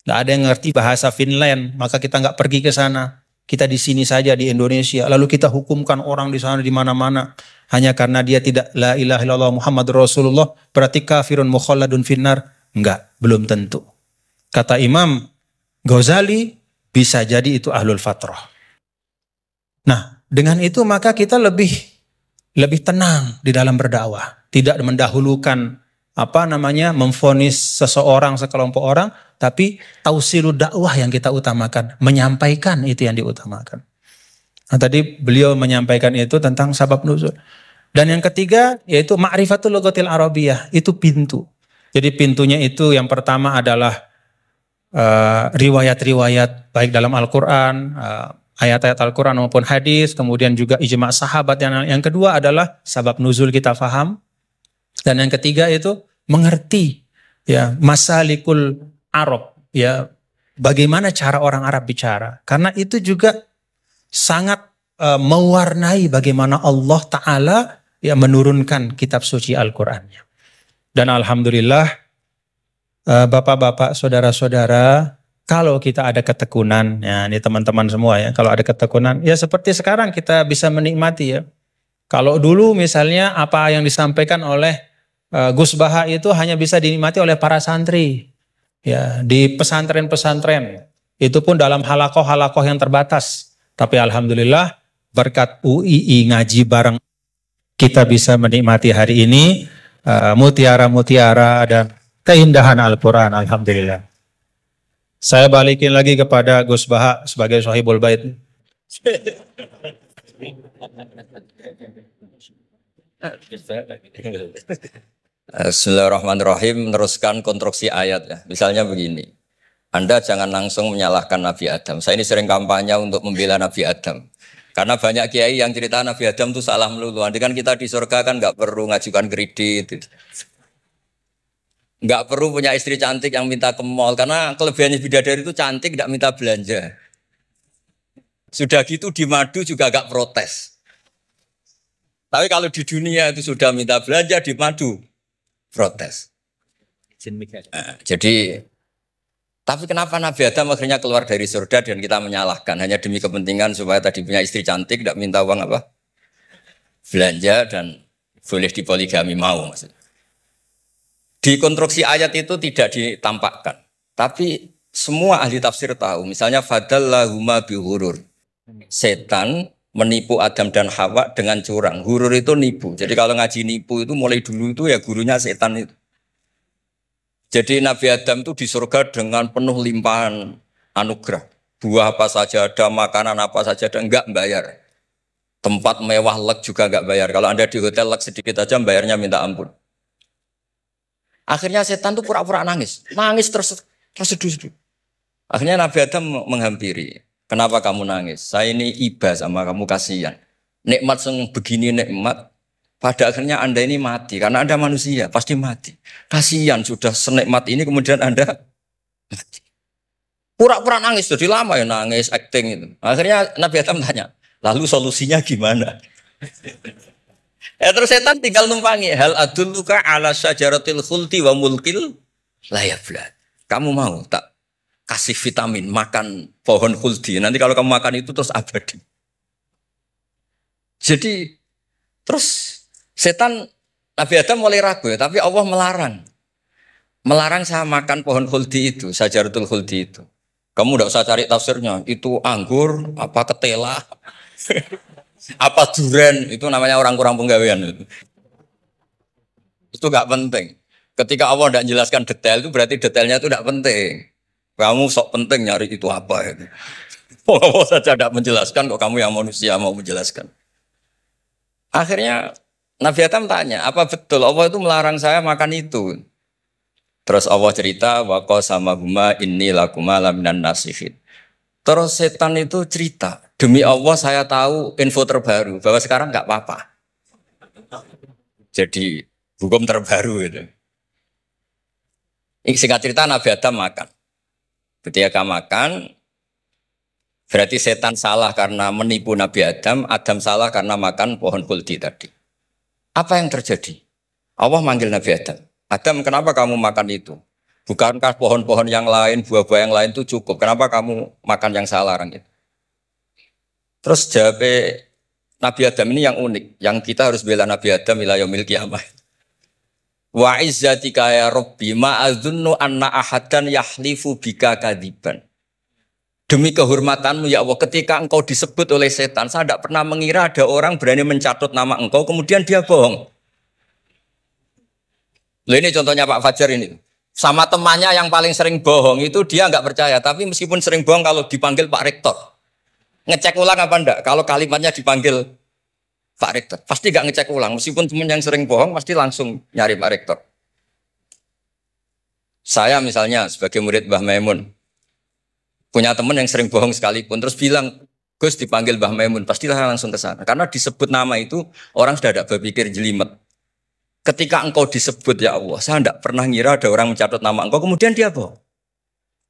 Nggak ada yang ngerti bahasa Finland. Maka kita nggak pergi ke sana. Kita di sini saja di Indonesia. Lalu kita hukumkan orang di sana di mana-mana. Hanya karena dia tidak la ilaha illallah Muhammad Rasulullah. Berarti kafirun mukhalladun finnar. Enggak, belum tentu. Kata Imam Ghazali, bisa jadi itu ahlul fatrah. Nah, dengan itu maka kita lebih tenang di dalam berdakwah. Tidak mendahulukan memvonis seseorang, sekelompok orang, tapi tausilud dakwah yang kita utamakan, menyampaikan itu yang diutamakan. Nah, tadi beliau menyampaikan itu tentang sabab nuzul. Dan yang ketiga yaitu ma'rifatul lughatil arabiyyah, itu pintu. Jadi pintunya itu yang pertama adalah riwayat-riwayat baik dalam Al-Qur'an, ayat-ayat Al-Qur'an maupun hadis, kemudian juga ijma' sahabat. Yang kedua adalah sabab nuzul kita faham. Dan yang ketiga itu mengerti ya masalikul Arab ya, bagaimana cara orang Arab bicara. Karena itu juga sangat mewarnai bagaimana Allah Ta'ala ya menurunkan kitab suci Al-Qur'annya. Dan alhamdulillah bapak-bapak, saudara-saudara, kalau kita ada ketekunan, ya ini teman-teman semua ya, kalau ada ketekunan ya seperti sekarang kita bisa menikmati ya. Kalau dulu misalnya apa yang disampaikan oleh Gus Baha itu hanya bisa dinikmati oleh para santri. Ya, di pesantren-pesantren. Itu pun dalam halakoh-halakoh yang terbatas. Tapi alhamdulillah berkat UII ngaji bareng kita bisa menikmati hari ini mutiara-mutiara dan keindahan Al-Quran. Alhamdulillah. Saya balikin lagi kepada Gus Baha sebagai Sahibul Bait. Bismillahirrahmanirrahim, meneruskan konstruksi ayat ya. Misalnya begini, Anda jangan langsung menyalahkan Nabi Adam. Saya ini sering kampanye untuk membela Nabi Adam. Karena banyak kiai yang cerita Nabi Adam itu salah melulu. Nanti kan kita di surga kan nggak perlu ngajukan kredit. Nggak perlu punya istri cantik yang minta ke mall. Karena kelebihannya bidadari itu cantik, nggak minta belanja. Sudah gitu di madu juga nggak protes. Tapi kalau di dunia itu sudah minta belanja di madu, protes. Jadi, tapi kenapa Nabi Adam akhirnya keluar dari surga dan kita menyalahkan hanya demi kepentingan supaya tadi punya istri cantik, tidak minta uang apa? Belanja dan boleh dipoligami mau maksudnya. Di konstruksi ayat itu tidak ditampakkan, tapi semua ahli tafsir tahu. Misalnya fadallahuma bihurur. Setan menipu Adam dan Hawa dengan curang. Hurur itu nipu. Jadi kalau ngaji nipu itu mulai dulu itu ya gurunya setan itu. Jadi Nabi Adam itu di surga dengan penuh limpahan anugerah. Buah apa saja ada, makanan apa saja ada, enggak bayar. Tempat mewah leg juga enggak bayar. Kalau Anda di hotel leg sedikit aja bayarnya minta ampun. Akhirnya setan tuh pura-pura nangis. Nangis terseduh-seduh. Akhirnya Nabi Adam menghampiri. Kenapa kamu nangis? Saya ini iba sama kamu, kasihan. Nikmat yang begini nikmat. Pada akhirnya Anda ini mati. Karena Anda manusia, pasti mati. Kasihan sudah senikmat ini kemudian Anda mati. Pura-pura nangis. Jadi lama ya nangis, acting itu. Akhirnya Nabi Adam tanya, lalu solusinya gimana? Terus setan tinggal numpangi. Hal adulluka ala syajaratil khuldi wa mulkil layabla. Kamu mau tak kasih vitamin, makan pohon khuldi. Nanti kalau kamu makan itu terus abadi. Jadi terus setan, Nabi Adam mulai ragu ya, tapi Allah melarang. Melarang saya makan pohon khuldi itu, syajaratul khuldi itu. Kamu tidak usah cari tafsirnya. Itu anggur, apa ketela. Apa duren, itu namanya orang kurang penggawean itu gak penting. Ketika Allah tidak menjelaskan detail itu berarti detailnya itu tidak penting. Kamu sok penting nyari itu apa itu. Allah saja tidak menjelaskan, kok kamu yang manusia mau menjelaskan. Akhirnya Nabi Adam tanya, apa betul Allah itu melarang saya makan itu? Terus Allah cerita, wa qasamahuma inni lakuma laminan nasihin. Terus setan itu cerita, demi Allah saya tahu info terbaru bahwa sekarang nggak apa-apa. Jadi hukum terbaru itu. Singkat cerita Nabi Adam makan. Ketika makan, berarti setan salah karena menipu Nabi Adam, Adam salah karena makan pohon khuldi tadi. Apa yang terjadi? Allah manggil Nabi Adam. Adam, kenapa kamu makan itu? Bukankah pohon-pohon yang lain, buah-buah yang lain itu cukup? Kenapa kamu makan yang salah orang itu? Terus jawab Nabi Adam ini yang unik, yang kita harus bela Nabi Adam ila yaumil qiyamah. Wa izzatika ya Rabbi ma adzunnu anna ahadan yahlifu bika kadiban. Demi kehormatanmu ya Allah, ketika engkau disebut oleh setan, saya tidak pernah mengira ada orang berani mencatut nama engkau, kemudian dia bohong. Loh, ini contohnya Pak Fajar ini. Sama temannya yang paling sering bohong itu dia nggak percaya, tapi meskipun sering bohong kalau dipanggil Pak Rektor, ngecek ulang apa enggak? Kalau kalimatnya dipanggil Pak Rektor, pasti nggak ngecek ulang. Meskipun teman yang sering bohong, pasti langsung nyari Pak Rektor. Saya misalnya sebagai murid Mbah Maimun, punya teman yang sering bohong sekalipun, terus bilang, Gus dipanggil Mbah Maimun, pastilah langsung ke sana. Karena disebut nama itu, orang sudah tidak berpikir jelimet. Ketika engkau disebut ya Allah, saya tidak pernah ngira ada orang mencatat nama engkau, kemudian dia bohong.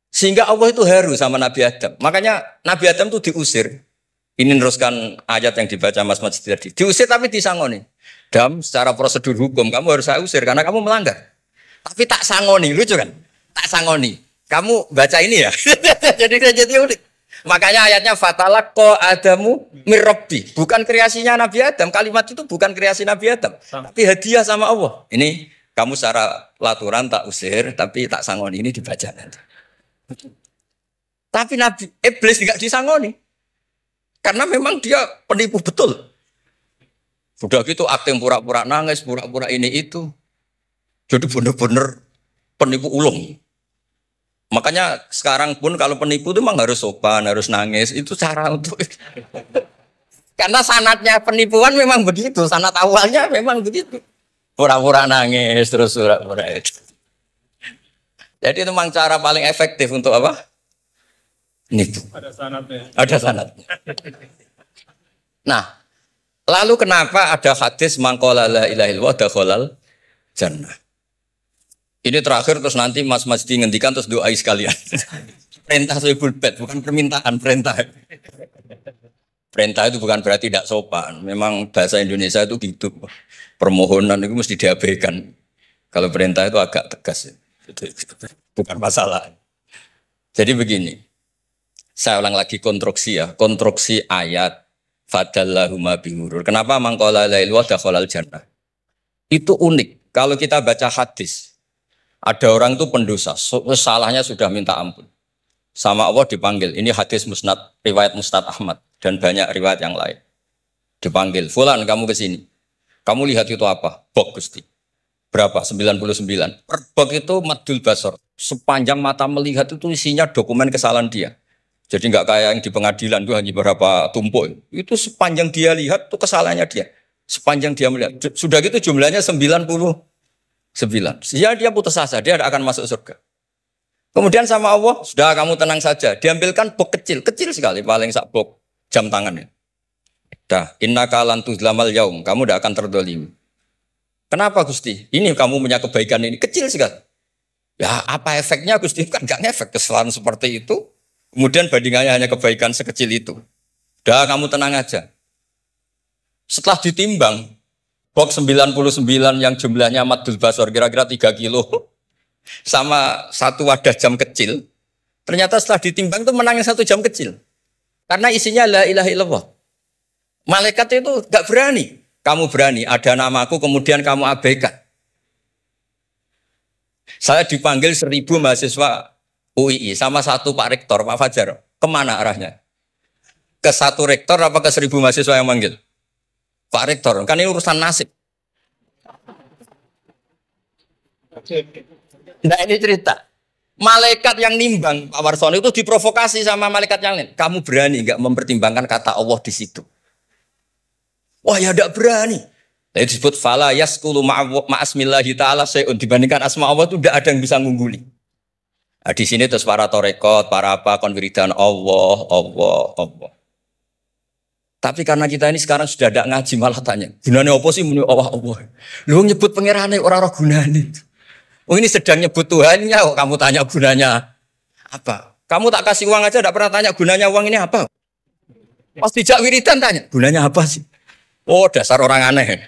Sehingga Allah itu haru sama Nabi Adam. Makanya Nabi Adam itu diusir. Ini meneruskan ayat yang dibaca Mas Majid tadi. Diusir tapi disangoni. Dam, secara prosedur hukum, kamu harus saya usir karena kamu melanggar. Tapi tak sangoni, lucu kan? Tak sangoni. Kamu baca ini ya? jadi unik. Makanya ayatnya fatalaqqa Adamu mirrabbi, bukan kreasinya Nabi Adam. Kalimat itu bukan kreasi Nabi Adam, tapi hadiah sama Allah. Ini kamu secara laturan tak usir, tapi tak sangoni, ini dibaca nanti. Tapi Nabi Iblis tidak disangoni, karena memang dia penipu betul. Sudah gitu akting pura-pura nangis, pura-pura ini itu. Jadi benar-benar penipu ulung. Makanya sekarang pun kalau penipu itu memang harus sopan, harus nangis. Itu cara untuk karena sanatnya penipuan memang begitu. Sanat awalnya memang begitu. Pura-pura nangis terus pura-pura itu. Jadi itu memang cara paling efektif untuk apa? Nipu. Ada sanatnya. Ada sanatnya. Nah, lalu kenapa ada hadis mangkola la ilaha illallah dakhalal jannah? Ini terakhir terus nanti Mas Masdi ngendikan terus doai sekalian. Perintah sohibul bait, bukan permintaan, perintah. Perintah itu bukan berarti tidak sopan. Memang bahasa Indonesia itu gitu. Permohonan itu mesti diabaikan. Kalau perintah itu agak tegas. Itu bukan masalah. Jadi begini. Saya ulang lagi konstruksi ya. Konstruksi ayat fadallahuma bihurur. Kenapa mangkola la ilaha dakhalal jannah? Itu unik. Kalau kita baca hadis, ada orang itu pendosa, salahnya sudah minta ampun. Sama Allah dipanggil. Ini hadis musnad, riwayat Musnad Ahmad dan banyak riwayat yang lain. Dipanggil, "Fulan, kamu ke sini. Kamu lihat itu apa?" "Bok, Gusti." "Berapa?" 99. Per bok itu madul basor. Sepanjang mata melihat itu isinya dokumen kesalahan dia. Jadi nggak kayak yang di pengadilan itu hanya beberapa tumpuk. Itu sepanjang dia lihat itu kesalahannya dia. Sepanjang dia melihat. Sudah gitu jumlahnya 99. Sehingga dia putus asa, dia tidak akan masuk surga. Kemudian sama Allah, sudah kamu tenang saja. Diambilkan bok kecil sekali, paling sak bok jam tangannya. Dah, innaka lan tuzlamal yaum, kamu tidak akan terdolimi. Kenapa Gusti? Ini kamu punya kebaikan ini kecil sekali. Ya apa efeknya Gusti? Kan nggak ngefek kesalahan seperti itu. Kemudian bandingannya hanya kebaikan sekecil itu. Dah, kamu tenang aja. Setelah ditimbang, box 99 yang jumlahnya madul basor kira-kira 3 kilo sama satu wadah jam kecil, ternyata setelah ditimbang itu menangin 1 jam kecil karena isinya la ilaha illallah. Malaikat itu gak berani. Kamu berani, ada namaku kemudian kamu abaikan. Saya dipanggil 1000 mahasiswa UII sama satu Pak Rektor, Pak Fajar. Kemana arahnya? Ke satu rektor apa ke 1000 mahasiswa yang manggil? Pak Rektor, kan ini urusan nasib. Nah ini cerita. Malaikat yang nimbang Pak Warsono itu diprovokasi sama malaikat yang lain. Kamu berani nggak mempertimbangkan kata Allah di situ? Wah ya tidak berani. Jadi disebut fala yaskulu ma'asmillahi ta'ala sayun. Dibandingkan asma Allah itu tidak ada yang bisa ngungguli. Nah, di sini terus para torekot, para apa konwiridan Allah. Tapi karena kita ini sekarang sudah tidak ngaji malah tanya, gunanya apa sih muni Allah? Lu nyebut pangerane orang gunane. Oh ini sedang nyebut Tuhannya, kok kamu tanya gunanya apa? Kamu tak kasih uang aja tidak pernah tanya gunanya uang ini apa? Pas dijak wiridan tanya, gunanya apa sih? Oh dasar orang aneh.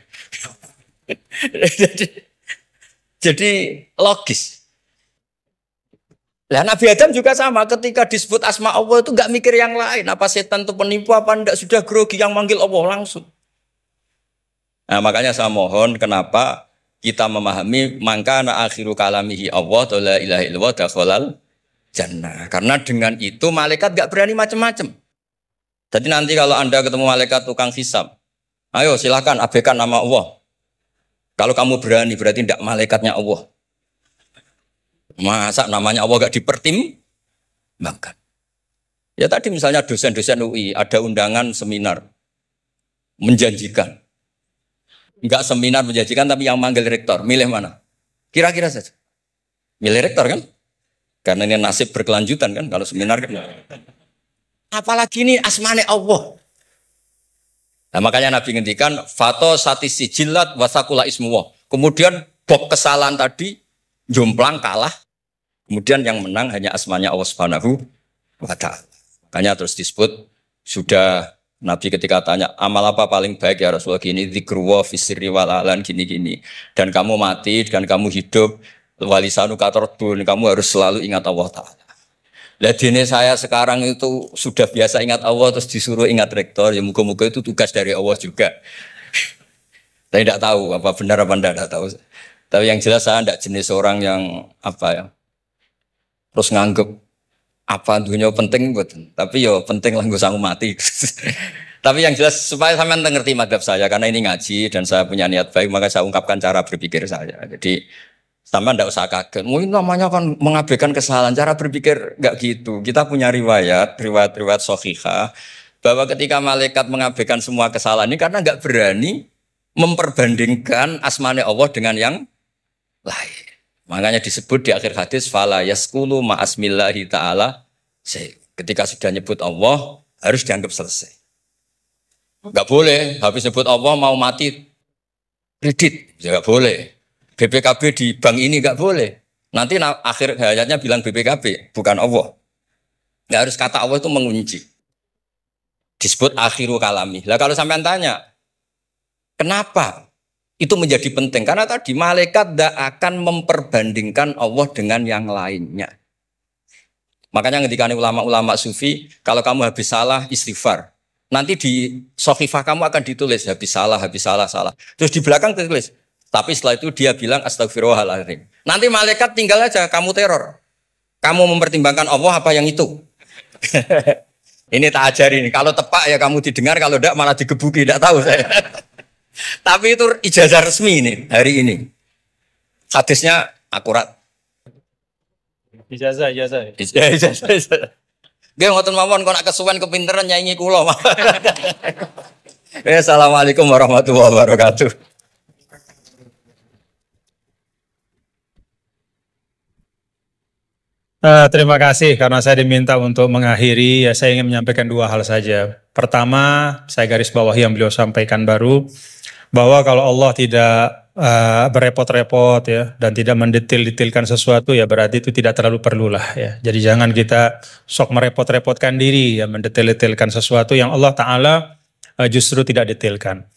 jadi logis. Lah Nabi Adam juga sama, ketika disebut asma Allah itu nggak mikir yang lain. Apa setan itu penipu apa enggak, sudah grogi yang manggil Allah langsung. Nah makanya saya mohon kenapa kita memahami mangkana akhiru kalamihi Allah la ilaha illallah dakhalal jannah. Karena dengan itu malaikat nggak berani macam-macam. Jadi nanti kalau Anda ketemu malaikat tukang hisab, ayo silakan abaikan nama Allah. Kalau kamu berani berarti tidak malaikatnya Allah. Masa namanya Allah gak dipertimbangkan? Ya tadi misalnya dosen-dosen UI ada undangan seminar menjanjikan. Enggak seminar menjanjikan tapi yang manggil rektor, milih mana? Kira-kira saja. Milih rektor kan? Karena ini nasib berkelanjutan kan kalau seminar kan. Apalagi ini asmane Allah. Nah, makanya Nabi ngendikan fato satisi jilat wasakula ismuwah. Kemudian bab kesalahan tadi jomplang kalah. Kemudian yang menang hanya asmanya Allah Subhanahu wa ta'ala. Makanya terus disebut, sudah Nabi ketika tanya, amal apa paling baik ya Rasulullah gini, zikrullah fisri wal alan gini-gini. Dan kamu mati, dan kamu hidup, walisanu katordun, kamu harus selalu ingat Allah Ta'ala. Lah dene saya sekarang itu sudah biasa ingat Allah, terus disuruh ingat rektor, ya muka-muka itu tugas dari Allah juga. Saya tidak tahu apa benar apa tidak tahu. Tapi yang jelas saya tidak jenis orang yang apa ya, terus nganggep apa dunia penting buat, tapi yo penting lah gue sanggup mati. Tapi yang jelas supaya sampean ngerti madhab saya karena ini ngaji dan saya punya niat baik maka saya ungkapkan cara berpikir saya. Jadi Sama ndak usah kaget. Mungkin namanya kan mengabaikan kesalahan. Cara berpikir nggak gitu. Kita punya riwayat sahihah bahwa ketika malaikat mengabaikan semua kesalahan ini karena nggak berani memperbandingkan asmane Allah dengan yang lain. Makanya disebut di akhir hadis fala yaskulu ma'asmillahi ta'ala. Ketika sudah nyebut Allah harus dianggap selesai. Enggak boleh habis nyebut Allah mau mati kredit, ya enggak boleh. BPKB di bank ini enggak boleh. Nanti akhir hayatnya bilang BPKB, bukan Allah. Enggak harus kata Allah itu mengunci. Disebut akhiru kalami. Lah kalau sampean tanya, kenapa itu menjadi penting? Karena tadi malaikat tidak akan memperbandingkan Allah dengan yang lainnya. Makanya ketika ulama-ulama sufi, kalau kamu habis salah istighfar, nanti di sohifah kamu akan ditulis habis salah. Terus di belakang ditulis. Tapi setelah itu dia bilang astagfirullahaladzim. Nanti malaikat tinggal aja kamu teror. Kamu mempertimbangkan Allah apa yang itu? Ini tak ajari nih. Kalau tepak ya kamu didengar, kalau tidak malah digebuki. Tidak tahu saya. Tapi itu ijazah resmi nih hari ini. Hadisnya akurat. Ijazah. Ijazah. Nggih ngoten mawon kok nak kesuwen kepinteran nyanyi kula. Assalamualaikum warahmatullahi wabarakatuh. Terima kasih karena saya diminta untuk mengakhiri, ya saya ingin menyampaikan dua hal saja. Pertama, saya garis bawahi yang beliau sampaikan baru, bahwa kalau Allah tidak berrepot-repot ya dan tidak mendetil-detilkan sesuatu, ya berarti itu tidak terlalu perlulah ya. Jadi jangan kita sok merepot-repotkan diri ya mendetil-detilkan sesuatu yang Allah Ta'ala justru tidak detilkan.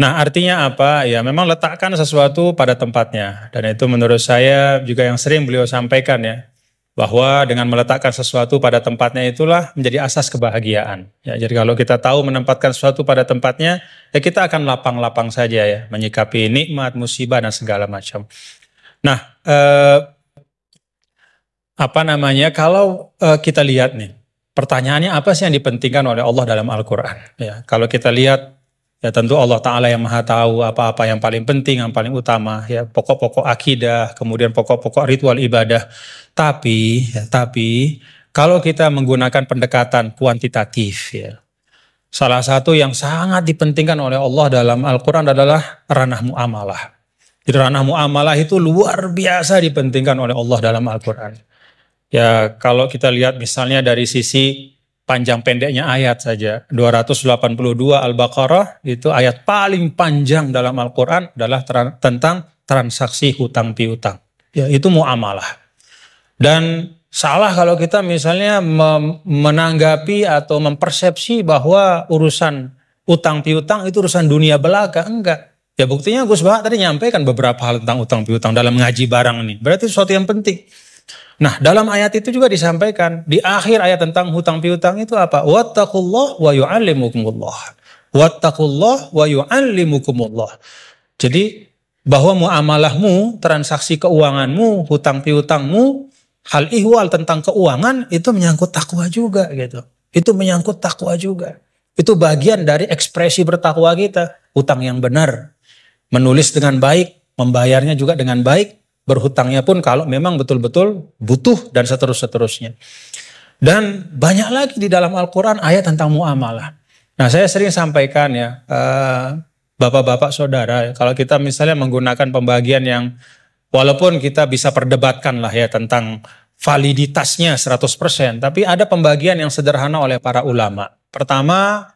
Nah artinya apa? Ya memang letakkan sesuatu pada tempatnya, dan itu menurut saya juga yang sering beliau sampaikan ya, bahwa dengan meletakkan sesuatu pada tempatnya itulah menjadi asas kebahagiaan. Ya, jadi kalau kita tahu menempatkan sesuatu pada tempatnya, ya kita akan lapang-lapang saja ya, menyikapi nikmat, musibah dan segala macam. Nah, kalau kita lihat nih, pertanyaannya apa sih yang dipentingkan oleh Allah dalam Al-Quran? Ya, kalau kita lihat, ya tentu Allah Ta'ala yang maha tahu apa-apa yang paling penting, yang paling utama, ya pokok-pokok akidah, kemudian pokok-pokok ritual ibadah. Tapi kalau kita menggunakan pendekatan kuantitatif, ya, salah satu yang sangat dipentingkan oleh Allah dalam Al-Quran adalah ranah muamalah. Jadi ranah muamalah itu luar biasa dipentingkan oleh Allah dalam Al-Quran. Ya kalau kita lihat misalnya dari sisi panjang pendeknya ayat saja, 282 Al-Baqarah itu ayat paling panjang dalam Al-Quran adalah tentang transaksi hutang piutang. Ya itu muamalah. Dan salah kalau kita misalnya menanggapi atau mempersepsi bahwa urusan utang piutang itu urusan dunia belaka. Enggak. Ya buktinya Gus Bah tadi nyampaikan beberapa hal tentang utang piutang dalam ngaji barang ini. Berarti sesuatu yang penting. Nah dalam ayat itu juga disampaikan, di akhir ayat tentang hutang piutang itu apa? Wattaqullah wa yu'allimukumullah. Wattaqullah wa yu'allimukumullah. Jadi bahwa muamalahmu, transaksi keuanganmu, hutang piutangmu, hal ihwal tentang keuangan itu menyangkut takwa juga gitu. Itu menyangkut takwa juga. Itu bagian dari ekspresi bertakwa kita. Hutang yang benar, menulis dengan baik, membayarnya juga dengan baik, berhutangnya pun kalau memang betul-betul butuh dan seterusnya. Dan banyak lagi di dalam Al-Quran ayat tentang muamalah. Nah saya sering sampaikan ya, bapak-bapak saudara, kalau kita misalnya menggunakan pembagian yang walaupun kita bisa perdebatkan lah ya tentang validitasnya 100%, tapi ada pembagian yang sederhana oleh para ulama. Pertama,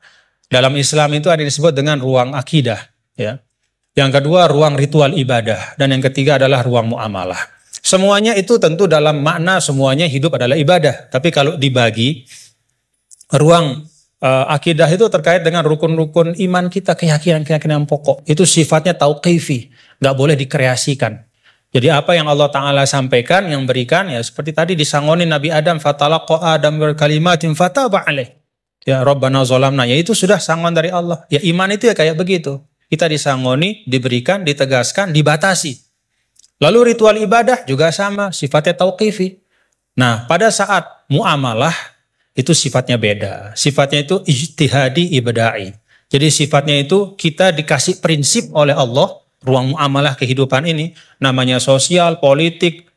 dalam Islam itu ada disebut dengan ruang akidah, ya. Yang kedua, ruang ritual ibadah, dan yang ketiga adalah ruang muamalah. Semuanya itu tentu dalam makna semuanya hidup adalah ibadah, tapi kalau dibagi, ruang akidah itu terkait dengan rukun-rukun iman kita, keyakinan-keyakinan pokok. Itu sifatnya tauqifi, nggak boleh dikreasikan. Jadi apa yang Allah Ta'ala sampaikan, yang berikan, ya seperti tadi disangoni Nabi Adam, fatalaqa Adam berkalimatin fataba alaih. Ya Rabbana zolamna, ya itu sudah sangon dari Allah. Ya iman itu ya kayak begitu. Kita disangoni, diberikan, ditegaskan, dibatasi. Lalu ritual ibadah juga sama, sifatnya tauqifi. Nah pada saat muamalah, itu sifatnya beda. Sifatnya itu ijtihadi ibada'i. Jadi sifatnya itu kita dikasih prinsip oleh Allah, ruang muamalah kehidupan ini, namanya sosial, politik,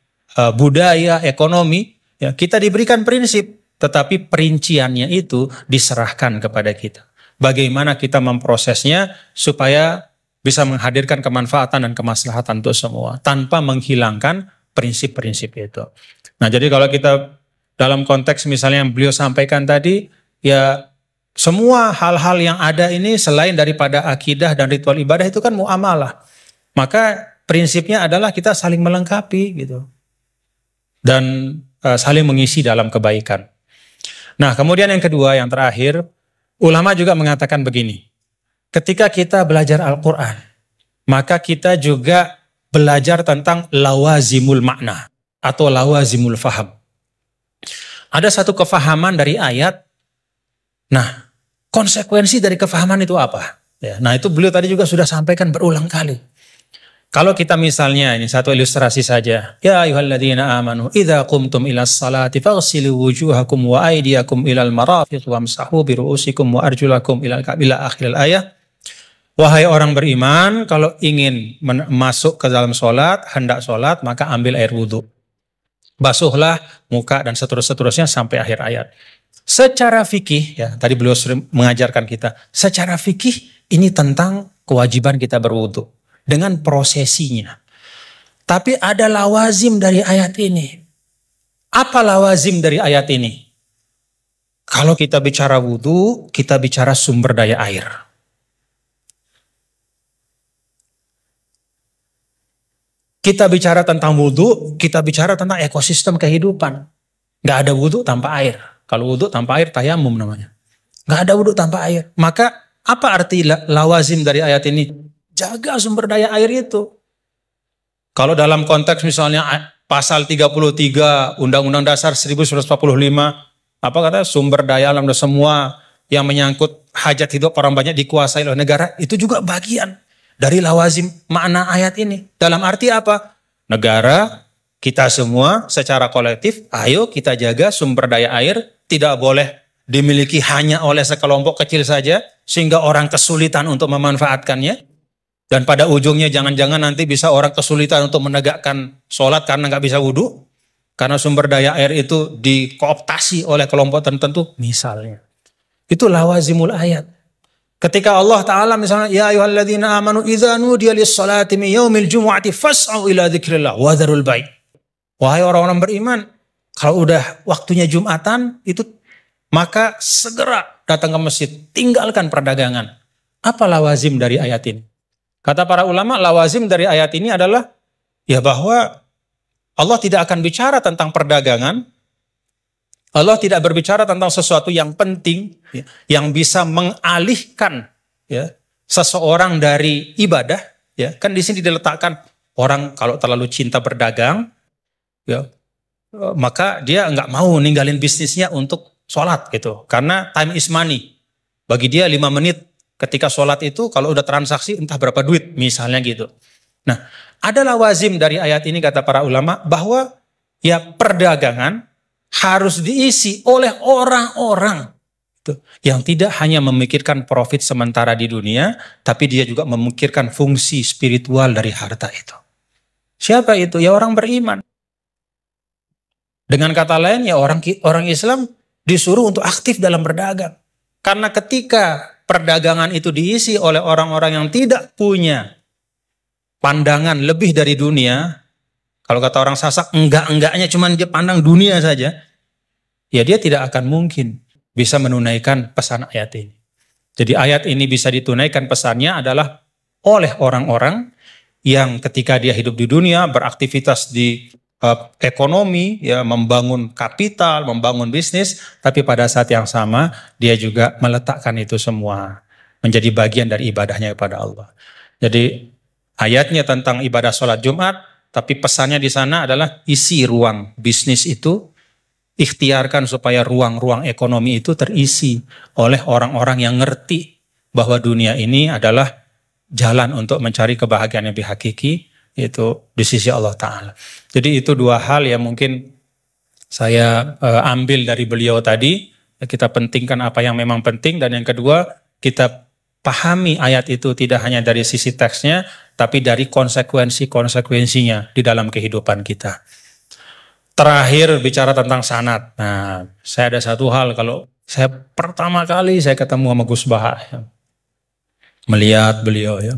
budaya, ekonomi, ya, kita diberikan prinsip, tetapi perinciannya itu diserahkan kepada kita. Bagaimana kita memprosesnya supaya bisa menghadirkan kemanfaatan dan kemaslahatan untuk semua, tanpa menghilangkan prinsip-prinsip itu. Nah, jadi kalau kita dalam konteks misalnya yang beliau sampaikan tadi, ya semua hal-hal yang ada ini selain daripada akidah dan ritual ibadah itu kan muamalah. Maka prinsipnya adalah kita saling melengkapi gitu. Dan saling mengisi dalam kebaikan. Nah, kemudian yang kedua, yang terakhir, ulama juga mengatakan begini. Ketika kita belajar Al-Quran, maka kita juga belajar tentang lawazimul makna atau lawazimul faham. Ada satu kefahaman dari ayat. Nah, konsekuensi dari kefahaman itu apa? Ya, nah, itu beliau tadi juga sudah sampaikan berulang kali. Kalau kita misalnya, ini satu ilustrasi saja. Ya ayyuhalladzina amanu idza qumtum ilas salati faghsilu wujuhakum wa aydiyakum ilal marafiq wamsahu bi ru'usikum wa arjulakum ila akhiril ayah. Wahai orang beriman, kalau ingin masuk ke dalam solat, hendak solat, maka ambil air wudhu. Basuhlah muka dan seterusnya sampai akhir ayat. Secara fikih, ya tadi beliau sering mengajarkan kita, secara fikih ini tentang kewajiban kita berwudhu dengan prosesinya. Tapi ada lawazim dari ayat ini. Apa lawazim dari ayat ini? Kalau kita bicara wudhu, kita bicara sumber daya air. Kita bicara tentang wudhu, kita bicara tentang ekosistem kehidupan. Gak ada wudhu tanpa air. Kalau wudhu tanpa air, tayamum namanya. Gak ada wudhu tanpa air. Maka apa arti lawazim dari ayat ini? Jaga sumber daya air itu. Kalau dalam konteks misalnya pasal 33 Undang-Undang Dasar 1945, apa kata sumber daya alam dan semua yang menyangkut hajat hidup orang banyak dikuasai oleh negara, itu juga bagian dari lawazim makna ayat ini. Dalam arti apa? Negara, kita semua secara kolektif, ayo kita jaga sumber daya air, tidak boleh dimiliki hanya oleh sekelompok kecil saja, sehingga orang kesulitan untuk memanfaatkannya. Dan pada ujungnya jangan-jangan nanti bisa orang kesulitan untuk menegakkan sholat karena nggak bisa wudhu. Karena sumber daya air itu dikooptasi oleh kelompok tertentu misalnya. Itu lawazimul ayat. Ketika Allah Ta'ala misalnya, ya ayyuhalladzina amanu idza nudiya lis-salati min yaumil jumu'ati fas'au ila dzikrillah wa dzarul bai'. Wahai orang-orang beriman, kalau udah waktunya Jumatan itu maka segera datang ke masjid, tinggalkan perdagangan. Apa lawazim dari ayat ini? Kata para ulama, lawazim dari ayat ini adalah ya bahwa Allah tidak akan bicara tentang perdagangan. Allah tidak berbicara tentang sesuatu yang penting, ya, yang bisa mengalihkan ya, seseorang dari ibadah. Ya, kan di sini diletakkan orang kalau terlalu cinta berdagang, ya, maka dia nggak mau ninggalin bisnisnya untuk sholat gitu. Karena time is money. Bagi dia 5 menit. Ketika sholat itu kalau udah transaksi entah berapa duit misalnya gitu. Nah, ada lawazim dari ayat ini kata para ulama bahwa ya perdagangan harus diisi oleh orang-orang yang tidak hanya memikirkan profit sementara di dunia, tapi dia juga memikirkan fungsi spiritual dari harta itu. Siapa itu? Ya orang beriman. Dengan kata lain ya orang Islam disuruh untuk aktif dalam berdagang. Karena ketika perdagangan itu diisi oleh orang-orang yang tidak punya pandangan lebih dari dunia, kalau kata orang Sasak, enggak-enggaknya cuma dia pandang dunia saja, ya dia tidak akan mungkin bisa menunaikan pesan ayat ini. Jadi ayat ini bisa ditunaikan pesannya adalah oleh orang-orang yang ketika dia hidup di dunia, beraktivitas di ekonomi, ya membangun kapital, membangun bisnis, tapi pada saat yang sama dia juga meletakkan itu semua menjadi bagian dari ibadahnya kepada Allah. Jadi ayatnya tentang ibadah sholat Jumat, tapi pesannya di sana adalah isi ruang bisnis itu, ikhtiarkan supaya ruang-ruang ekonomi itu terisi oleh orang-orang yang ngerti bahwa dunia ini adalah jalan untuk mencari kebahagiaan yang lebih hakiki, yaitu di sisi Allah Ta'ala. Jadi itu dua hal yang mungkin saya ambil dari beliau tadi. Kita pentingkan apa yang memang penting. Dan yang kedua, kita pahami ayat itu tidak hanya dari sisi teksnya, tapi dari konsekuensi-konsekuensinya di dalam kehidupan kita. Terakhir bicara tentang sanad. Nah, saya ada satu hal, kalau saya pertama kali saya ketemu sama Gus Baha, ya, melihat beliau, ya.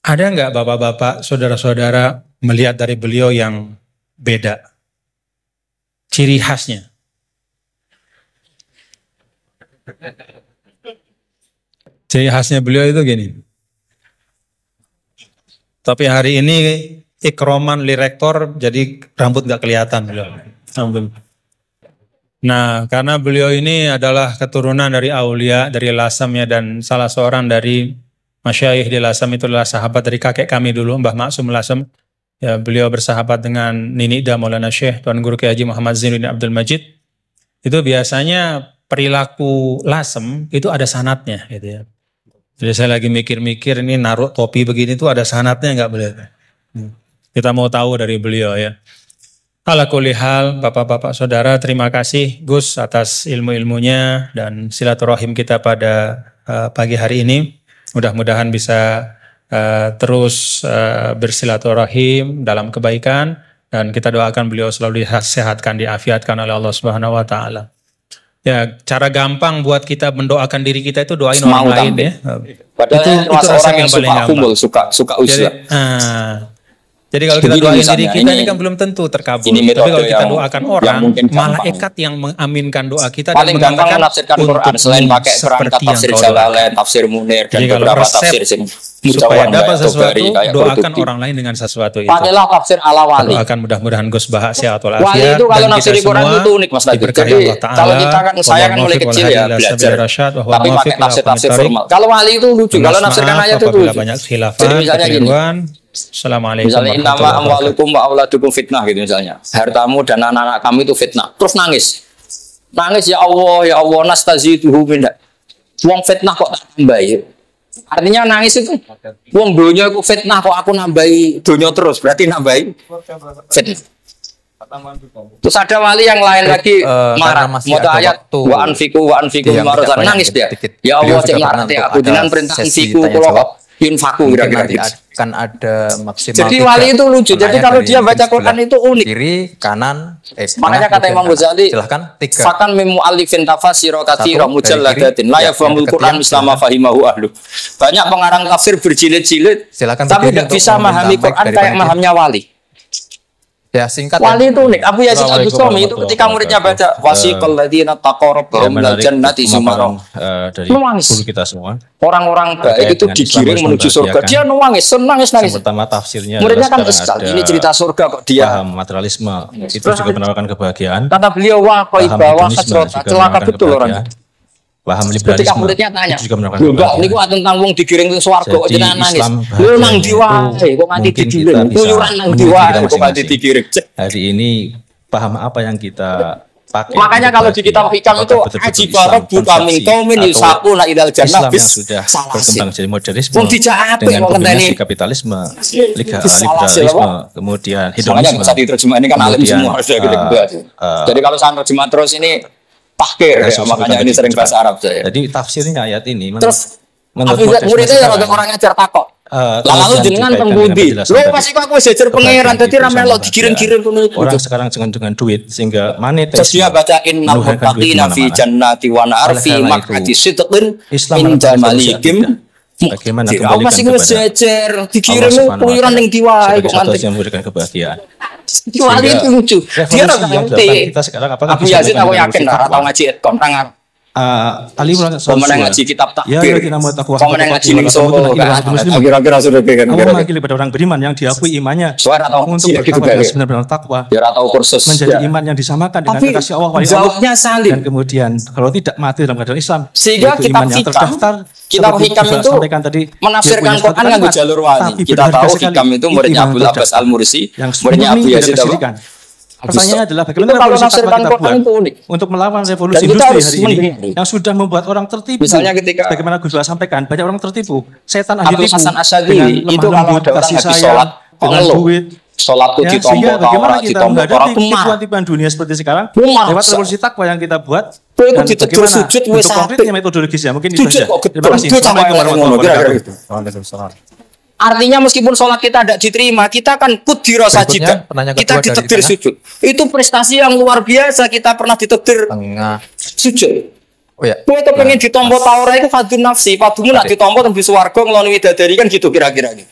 Ada nggak bapak-bapak, saudara-saudara melihat dari beliau yang beda? Ciri khasnya. Ciri khasnya beliau itu gini. Tapi hari ini ikroman li rektor, jadi rambut nggak kelihatan beliau. Nah, karena beliau ini adalah keturunan dari aulia, dari Lasamnya, dan salah seorang dari masyayikh di Lasam itu adalah sahabat dari kakek kami dulu, Mbah Maksum Lasam. Ya, beliau bersahabat dengan Nini Da Maulana Syekh Tuan Guru Kiai Haji Muhammad Zainuddin Abdul Majid. Itu biasanya perilaku Lasem itu ada sanatnya, gitu ya. Jadi saya lagi mikir-mikir, ini naruh topi begini tuh ada sanatnya nggak boleh? Kita mau tahu dari beliau, ya. Ala kulli hal, bapak-bapak saudara, terima kasih Gus atas ilmu-ilmunya dan silaturahim kita pada pagi hari ini. Mudah-mudahan bisa terus bersilaturahim dalam kebaikan, dan kita doakan beliau selalu disehatkan, diafiatkan oleh Allah Subhanahu wa taala. Ya, cara gampang buat kita mendoakan diri kita itu doain orang lain, ya. Padahal itu orang yang paling suka gampang. kumpul, suka usaha. Jadi kalau kita doain diri kita ini ini kan belum tentu terkabul. ini Tapi kalau metode kita yang- doakan yang orang, mungkin gampang. malaikat yang mengaminkan doa kita Paling dan gampang mengatakan menafsirkan Quran untukmu selain pakai perangkat seperti yang tafsir kau Jalalain, tafsir Munir, dan Jadi kalau beberapa resep tafsir sing supaya Mujawan, dapat kayak sesuatu, Tobari, kayak doakan Qurtubi. orang lain dengan sesuatu itu. Pakailah tafsir ala wali. Doakan mudah-mudahan Gus Baha sehat Wali walafiat itu kalau dan kita nafsir Quran semua itu unik Mas Lagi. diberkahi Jadi Allah Ta'ala. kalau kita kan saya kan mulai Wal kecil muwaffiq ya wal hadi ila belajar. sabili rasyad, wa huwa Tapi pakai muwaffiq ila tafsir aqwamit formal. Kalau wali itu lucu, kalau nafsirkan Maaf ayat itu apabila lucu. banyak khilafat, Jadi misalnya gini. kekeliruan. Assalamualaikum Misalnya innama warahmatullahi wabarakatuh. amwalukum wa auladukum fitnah gitu misalnya. Hartamu dan anak-anak kamu itu fitnah. Terus nangis. Nangis ya Allah nastaziduhu minna. Wong fitnah kok tak tambahi. Artinya nangis itu wong donya aku fitnah kok aku nambahi donya terus. Berarti nambahi fitnah. Terus ada wali yang lain lagi marah, karena masih mau ada ayat waktu wa anfiku yang tidak marosan banyak, nangis dia. dikit. Ya Beliau Allah cek juga pernah ngarati untuk aku ada dengan perintah sesi anfiku tanya kalau jawab. yunfaku Mungkin kira-kira nanti gitu. akan ada maksimal Jadi 3 wali itu lucu. Jadi penanya kalau dari dia baca sebelah Quran itu unik. kiri, kanan, Makanya tengah, kata kemudian Imam kanan. Ghazali, Silahkan 3. Fakan min mu'allifin tafasiro katsira Satu, mujalladatin dari la kiri. yafhamul Yang Qur'an ketiga, mislama fahimahu ahlu. Banyak pengarang tafsir berjilid-jilid Silakan tapi berdiri tidak untuk bisa memahami meminta mic Quran dari kayak panitia. mahamnya wali. Ya singkat Wali ya. itu unik. Abu Yazid Assalamualaikum Al-Bustami itu ketika muridnya baca wasiqal ladzina taqaw rabbahum minal jannati zumara. dari Nangis. guru kita semua. Orang-orang baik Terkait itu dengan digiring Islam menuju surga. membahagiakan. Dia nangis, nangis. Yang pertama tafsirnya Muridnya kan adalah kesal. sekarang Ini ada cerita surga kok dia. paham materialisme itu Terus juga menawarkan kebahagiaan. Kata beliau wah koi Paham bawah hedonisme kacrota. juga Celaka menawarkan betul orang. kebahagiaan. Paham Ketika liberalisme muridnya tanya, itu juga menawarkan "Lho, Mbak, kebahagiaan. niku tentang wong digiring ke swarga kok Jadi jenengan nangis. Islam Lu nang bahagianya diwae, itu kok nganti mungkin digiring. kita bisa Keluyuran nang menguji diwae, kita kok nganti masing-masing. digiring. Hari ini paham apa yang kita pakai. Makanya untuk kalau di bahagia, kitab hikam apakah itu betul-betul aji Islam barok buka min konsepsi kaumin atau yusaku na idal jannah Islam bis yang sudah salasin. berkembang jadi modernisme Wong dijapik dengan kok ngenteni. kombinasi kapitalisme, Salasin liberalisme, apa? kemudian Makanya hedonisme. nggak usah diterjemah, ini kan alim Kemudian, semua harus gitu. Jadi kalau saya terjemah terus ini tahkir ya, Rasul makanya Sultan ini sering cepat. bahasa Arab saya. Jadi tafsirnya ayat ini Terus menurut Hafiz modernisme muridnya yang sekarang, orang ngajar takok. Lalu kemudian jenengan dikaitkan pembudi. dengan penjelasan Lo tadi. pasti kok aku jajar pangeran Kebahagiaan dadi itu ra sama melok bahagia. digiring-giring ngono iku. Orang sekarang dengan duit sehingga monetisme Terus dia baca innal menuhankan duit muttaqina fi kemana-mana. jannati wa nar Oleh fi karena maq'adi itu, sidqin Islam inda menekankan malikim. bagaimana Aku kembalikan masih kepada ngejejer dikirim Allah Subhanahu wa keluyuran Ta'ala ning diwae sebagai kok satu nganti. yang memberikan kebahagiaan. Wali itu lucu. Dia Revolusi ora yang ngerti. dilakukan kita sekarang apakah Aku bisa Yazid aku melakukan yakin revolusi ora takwa? tau ngaji etkon nang Ali Imran Pemenang ngaji kitab Ya, takbir. kita mau takwa. Pemenang ngaji ning Solo. Kira-kira sudah bikin. Allah memanggil kepada orang beriman yang diakui imannya Suara atau untuk gitu bertakwa dengan kan. sebenar-benar takwa, Ya ora tau kursus. menjadi Ya. iman yang disamakan dengan Tapi kekasih Allah wali Allah. jawabnya salib. Dan kemudian kalau tidak mati dalam keadaan Islam, Sehingga yaitu kitab iman yang hikam, terdaftar, kitab seperti hikam Gus itu sampaikan tadi, menafsirkan dia punya Quran suatu nganggo kalimat, jalur wali. tapi Kita berharga tahu sekali. hikam itu muridnya iman Abdul Abbas terdaftar. Al-Mursi, yang muridnya Abu murni Yazid beda apa? kesyirikan. Pertanyaannya adalah bagaimana Itu kalau revolusi takwa menafsirkan kita Quran buat itu unik. untuk melawan revolusi Dan kita industri harus hari ini mendengar. yang sudah membuat orang tertipu. Misalnya ketika bagaimana Gus Baha sampaikan, banyak orang tertipu. Setan ahli Abdul tipu Hasan Asy'adili dengan itu lemah kalau lembut, ada orang kasih habis sayang, sholat, kok dengan ngeluh. duit, Sholatku Ya, ditompo sehingga ta bagaimana ora, kita ditompo ta ora, menghadapi aku marah. tipuan-tipuan dunia seperti sekarang Marah. lewat revolusi takwa yang kita buat Kowe itu dan ditegur bagaimana sujud wis untuk konkretnya metodologisnya mungkin itu Sujud saja. kok Terima kasih. gedhe Assalamualaikum warahmatullahi kira-kira wabarakatuh. gitu. Waalaikumsalam. Artinya meskipun sholat kita tidak diterima, kita kan kudira Berikutnya, sajidah. penanya Kita kedua dari ditakdir tengah. sujud. Itu prestasi yang luar biasa. Kita pernah ditakdir Tengah. sujud. Oh ya. Kowe kepengen ditompo ta ora itu fadun nafsi. Padumu nak Oke. ditompo tembus swarga ngeloni widadari kan gitu kira-kira gitu.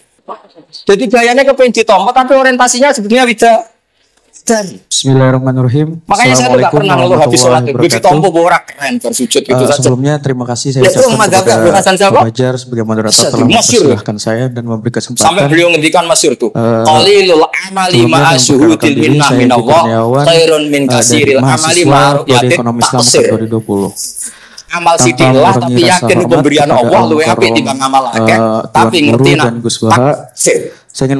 Jadi gayanya kepengen ditompo tapi orientasinya sebetulnya widadari. Bismillahirrahmanirrahim. Makanya saya tuh gak Assalamualaikum pernah ngeluh habis sholat. warahmatullahi Gue ditompo wabarakatuh. borak keren bersujud gitu saja. Sebelumnya terima kasih saya Ya, itu ucapkan mazhab kepada Hasan siapa? Pak Fajar sebagai moderator Masyur. telah mempersilahkan saya dan memberi Sampai kesempatan. beliau ngendikan masyhur tuh. Qalilul amali sebelumnya ma'a saya syuhudil memperkenalkan diri, minnah saya minallah Edi Kurniawan, khairun min dari kasiril amali mahasiswa ma'ruf Prodi yatik Ekonomi Islam taksir. 2020. Amal Tanpa sidillah tapi mengurangi rasa yakin hormat pemberian kepada Allah luwih apik Al-Mukarram, timbang amal akeh Tuan tapi Guru ngerti nak dan Gus Baha. taksir. Saya ingin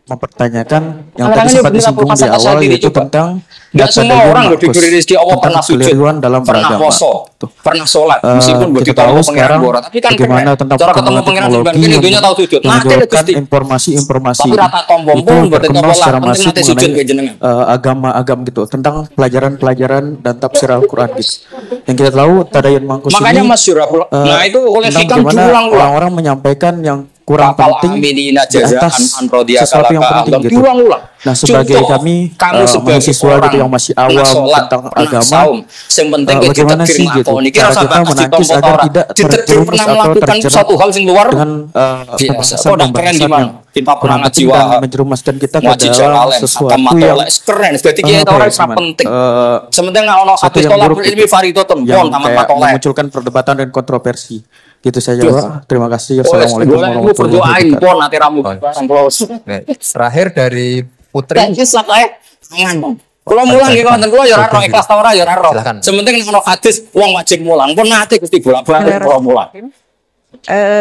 mempertanyakan yang Orang tadi ini sempat benar disinggung di pasal-pasal awal diri yaitu coba. tentang Nggak data semua dayun orang loh Markus, diberi rezeki Allah tentang pernah sujud, kekeliruan dalam pernah beragama. poso, Tuh. pernah sholat, meskipun Kita begitu tahu tahu sekarang pengiran borat, tapi kan bagaimana keren. tentang Cara ketemu perkembangan pengiran teknologi ini dunia tahu sujud, yang nanti ada menyebabkan gusti. informasi-informasi Tapi rata tombol itu pun buat berkembang tombol secara lah, penting masif nanti sujud mengenai kayak jenengan. agama-agam gitu tentang pelajaran-pelajaran dan tafsir Al-Quran gitu. Yang kita tahu Tadayun Mangkus Makanya ini Mas Syurah, nah itu oleh tentang hikam bagaimana diulang-ulang. orang-orang menyampaikan yang kurang Kapal penting aminina di jazaan atas an rodiya sesuatu yang kalaka penting Allah. gitu. Diulang-ulang. Nah, sebagai Contoh, kami kamu sebagai mahasiswa orang gitu yang masih pernah awam sholat, tentang pernah agama, saum, yang penting kita bagaimana ditakdir sih gitu nglakoni. Kira cara sampai kita kasih menangkis tombol agar ora. tidak Ditakdir terjerumus pernah atau melakukan terjerat suatu hal yang luar dengan biasa. pembahasan Kok keren di mana? Kita pernah kurang ngaji penting dan wahab, menjerumuskan kita ke ngaji dalam jalalain, sesuatu atau yang matolek, keren. Jadi kita apa orang ya, sangat penting. eh, Sementing nggak ono satu habis yang tolak buruk ilmi gitu, faridoton, yang pon tamat kayak matolek. memunculkan perdebatan dan kontroversi. Gitu saja, Yes. Pak. Terima kasih. Boleh, Assalamualaikum boleh, aku warahmatullahi berdoain wabarakatuh. pon nanti ramu barang close. Nah, terakhir dari Putri. Thank you sak ae. Mangan. Kalau mulang nggih konten kula ya ora ro ikhlas ta ora ya ora ro. Silakan. Sementing nek ono hadis wong wajib mulang. Pun nate Gusti bolak-balik kula mulang.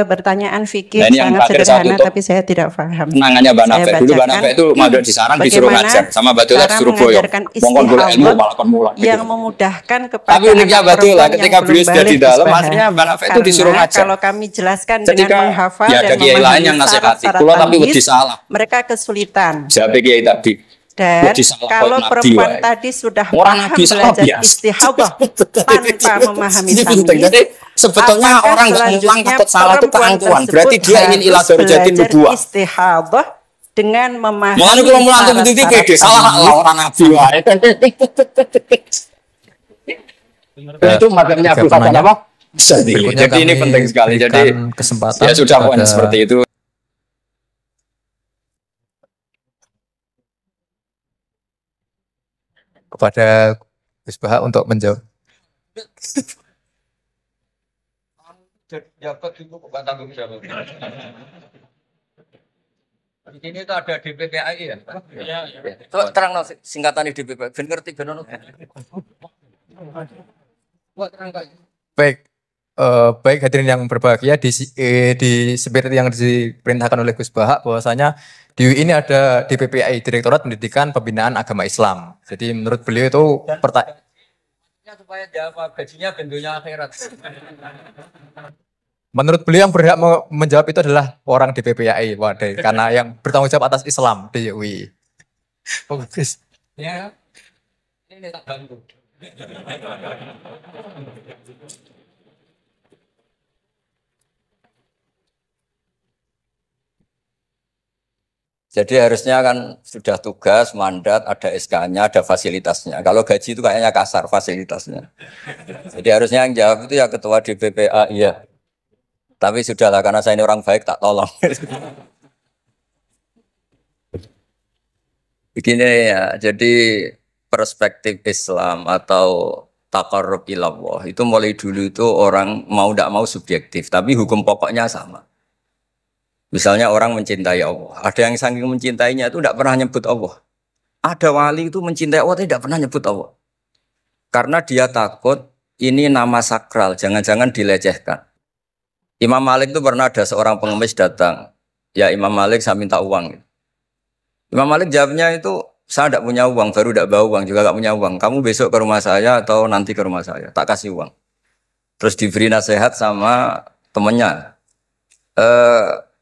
Pertanyaan fikih Nah, ini yang sangat terakhir satu sederhana tuh. tapi saya tidak paham. Kenangannya Mbak Saya Nafe. Dulu Mbak bacakan, Nafe itu madon di sarang disuruh bagaimana ngajar sama Batu cara Surabaya. mengajarkan Mongkon golek ilmu istihadah malah kon mulang. yang gitu. memudahkan kepada Tapi uniknya anak Batu lah, perempuan ketika yang beliau belum sudah di balik dalam, Gus akhirnya Baha. Mbak Nafe itu disuruh Karena ngajar. kalau kami jelaskan Ketika dengan menghafal ya dan ada kiai lain memahami yang nasihati. syarat-syarat Kula tapi tamyiz, wedi salah. mereka kesulitan. Jawab kiai tadi. Dan Wedi salah kalau kok nabi perempuan wae. tadi sudah Orang paham nabi salah belajar biasa. istihadah tanpa memahami Ini penting. tamyiz, Jadi sebetulnya apakah orang nggak mulang selanjutnya takut salah itu perempuan keangkuhan. tersebut Berarti dia ingin ila harus darajatin belajar nubuwah. istihadah dengan memahami Mulane kula mulang tuh bukti syarat-syarat pede salah tamyiz. lah orang nabi wae. Itu madamnya Tiga Abu Hasan penanya. apa? Jadi Berikutnya ini kami penting sekali. Jadi berikan kesempatan ya sudah poin kepada seperti itu. kepada Gus Baha untuk menjawab. Jabat itu bukan tanggung jawab. Di sini itu ada DPPAI ya? Iya. Coba terang no, singkatan DPPAI. Ben ngerti ben ono. Buat terang Kak. Baik, baik hadirin yang berbahagia di seperti yang diperintahkan oleh Gus Baha bahwasanya di UI ini ada DPPAI Direktorat Pendidikan Pembinaan Agama Islam. Jadi menurut beliau itu Supaya jawab gajinya bentuknya akhirat. menurut beliau yang berhak menjawab itu adalah orang DPPAI, wadah, karena yang bertanggung jawab atas Islam di UI. Bagus. Ya. Ini tak bantu. Jadi harusnya kan sudah tugas, mandat, ada SK-nya, ada fasilitasnya. Kalau gaji itu kayaknya kasar fasilitasnya. Jadi harusnya yang jawab itu ya ketua DPPA, iya. Tapi sudahlah karena saya ini orang baik tak tolong. Begini ya, jadi perspektif Islam atau taqarrub ilallah itu mulai dulu itu orang mau tidak mau subjektif, tapi hukum pokoknya sama. Misalnya orang mencintai Allah, ada yang saking mencintainya itu tidak pernah nyebut Allah. Ada wali itu mencintai Allah tidak pernah nyebut Allah. Karena dia takut ini nama sakral, jangan-jangan dilecehkan. Imam Malik itu pernah ada seorang pengemis datang, ya Imam Malik saya minta uang. Imam Malik jawabnya itu, saya tidak punya uang, baru tidak bawa uang, juga tidak punya uang. Kamu besok ke rumah saya atau nanti ke rumah saya, tak kasih uang. Terus diberi nasihat sama temannya.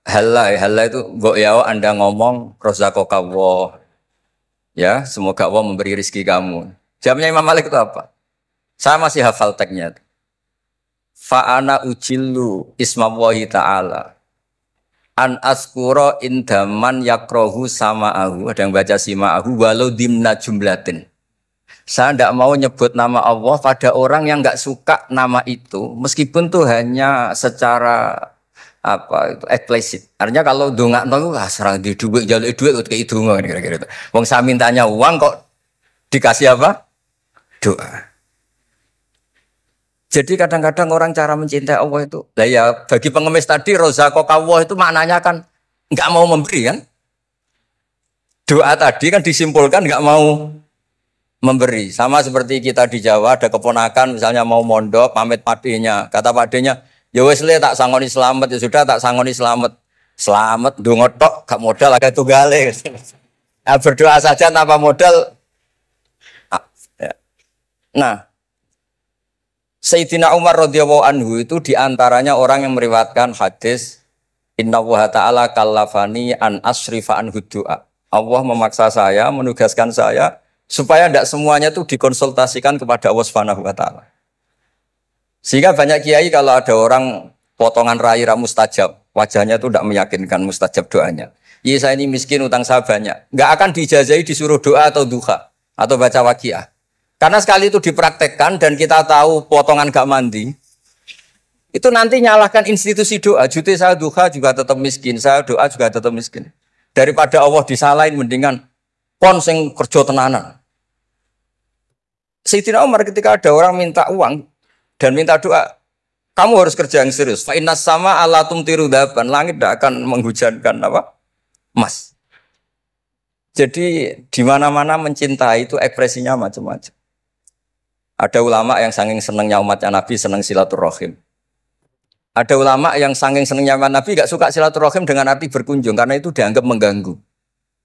Halla itu mbok ya Anda ngomong razaqakallah. Ya, semoga Allah memberi rizki kamu. Jawabnya Imam Malik itu apa? Saya masih hafal teksnya. Fa'ana ujillu ismallahi ta'ala an askura indaman yakrohu sama'ahu. Ada yang baca sima'ahu walau dimna jumlatin. Saya tidak mau nyebut nama Allah pada orang yang nggak suka nama itu, meskipun tuh hanya secara apa itu eksplisit. Artinya kalau dongak nol serang di duit jalur duit kok kayak itu kira-kira itu. Wong saya mintanya uang kok dikasih apa? Doa. Jadi kadang-kadang orang cara mencintai Allah itu, lah ya bagi pengemis tadi rozaqallah itu maknanya kan nggak mau memberi kan? Doa tadi kan disimpulkan nggak mau memberi. Sama seperti kita di Jawa ada keponakan misalnya mau mondok pamit padenya, kata padenya, ya wes le tak sangoni selamat, ya sudah tak sangoni selamat. Selamat ndonga tok gak modal agak tunggale. Nah, berdoa saja tanpa modal. Nah, Sayyidina Umar radhiyallahu anhu itu diantaranya orang yang meriwayatkan hadis Inna wa ta'ala kallafani an asrifa an du'a. Allah memaksa saya, menugaskan saya supaya tidak semuanya itu dikonsultasikan kepada Allah Subhanahu wa ta'ala. Sehingga banyak kiai kalau ada orang potongan rai mustajab, wajahnya itu tidak meyakinkan mustajab doanya. Iya saya ini miskin, utang saya banyak. Nggak akan dijazahi disuruh doa atau duha atau baca waqiah. Karena sekali itu dipraktekkan dan kita tahu potongan gak mandi, itu nanti nyalahkan institusi doa. Jute saya duha juga tetap miskin, saya doa juga tetap miskin. Daripada Allah disalahin mendingan pon sing kerja tenanan. Sayyidina Umar ketika ada orang minta uang dan minta doa, kamu harus kerja yang serius. Fa innas sama ala tumtiru daban, langit tidak akan menghujankan apa? Emas. Jadi di mana-mana mencintai itu ekspresinya macam-macam. Ada ulama yang saking senangnya umatnya Nabi senang silaturahim. Ada ulama yang saking senangnya umat Nabi gak suka silaturahim dengan arti berkunjung karena itu dianggap mengganggu.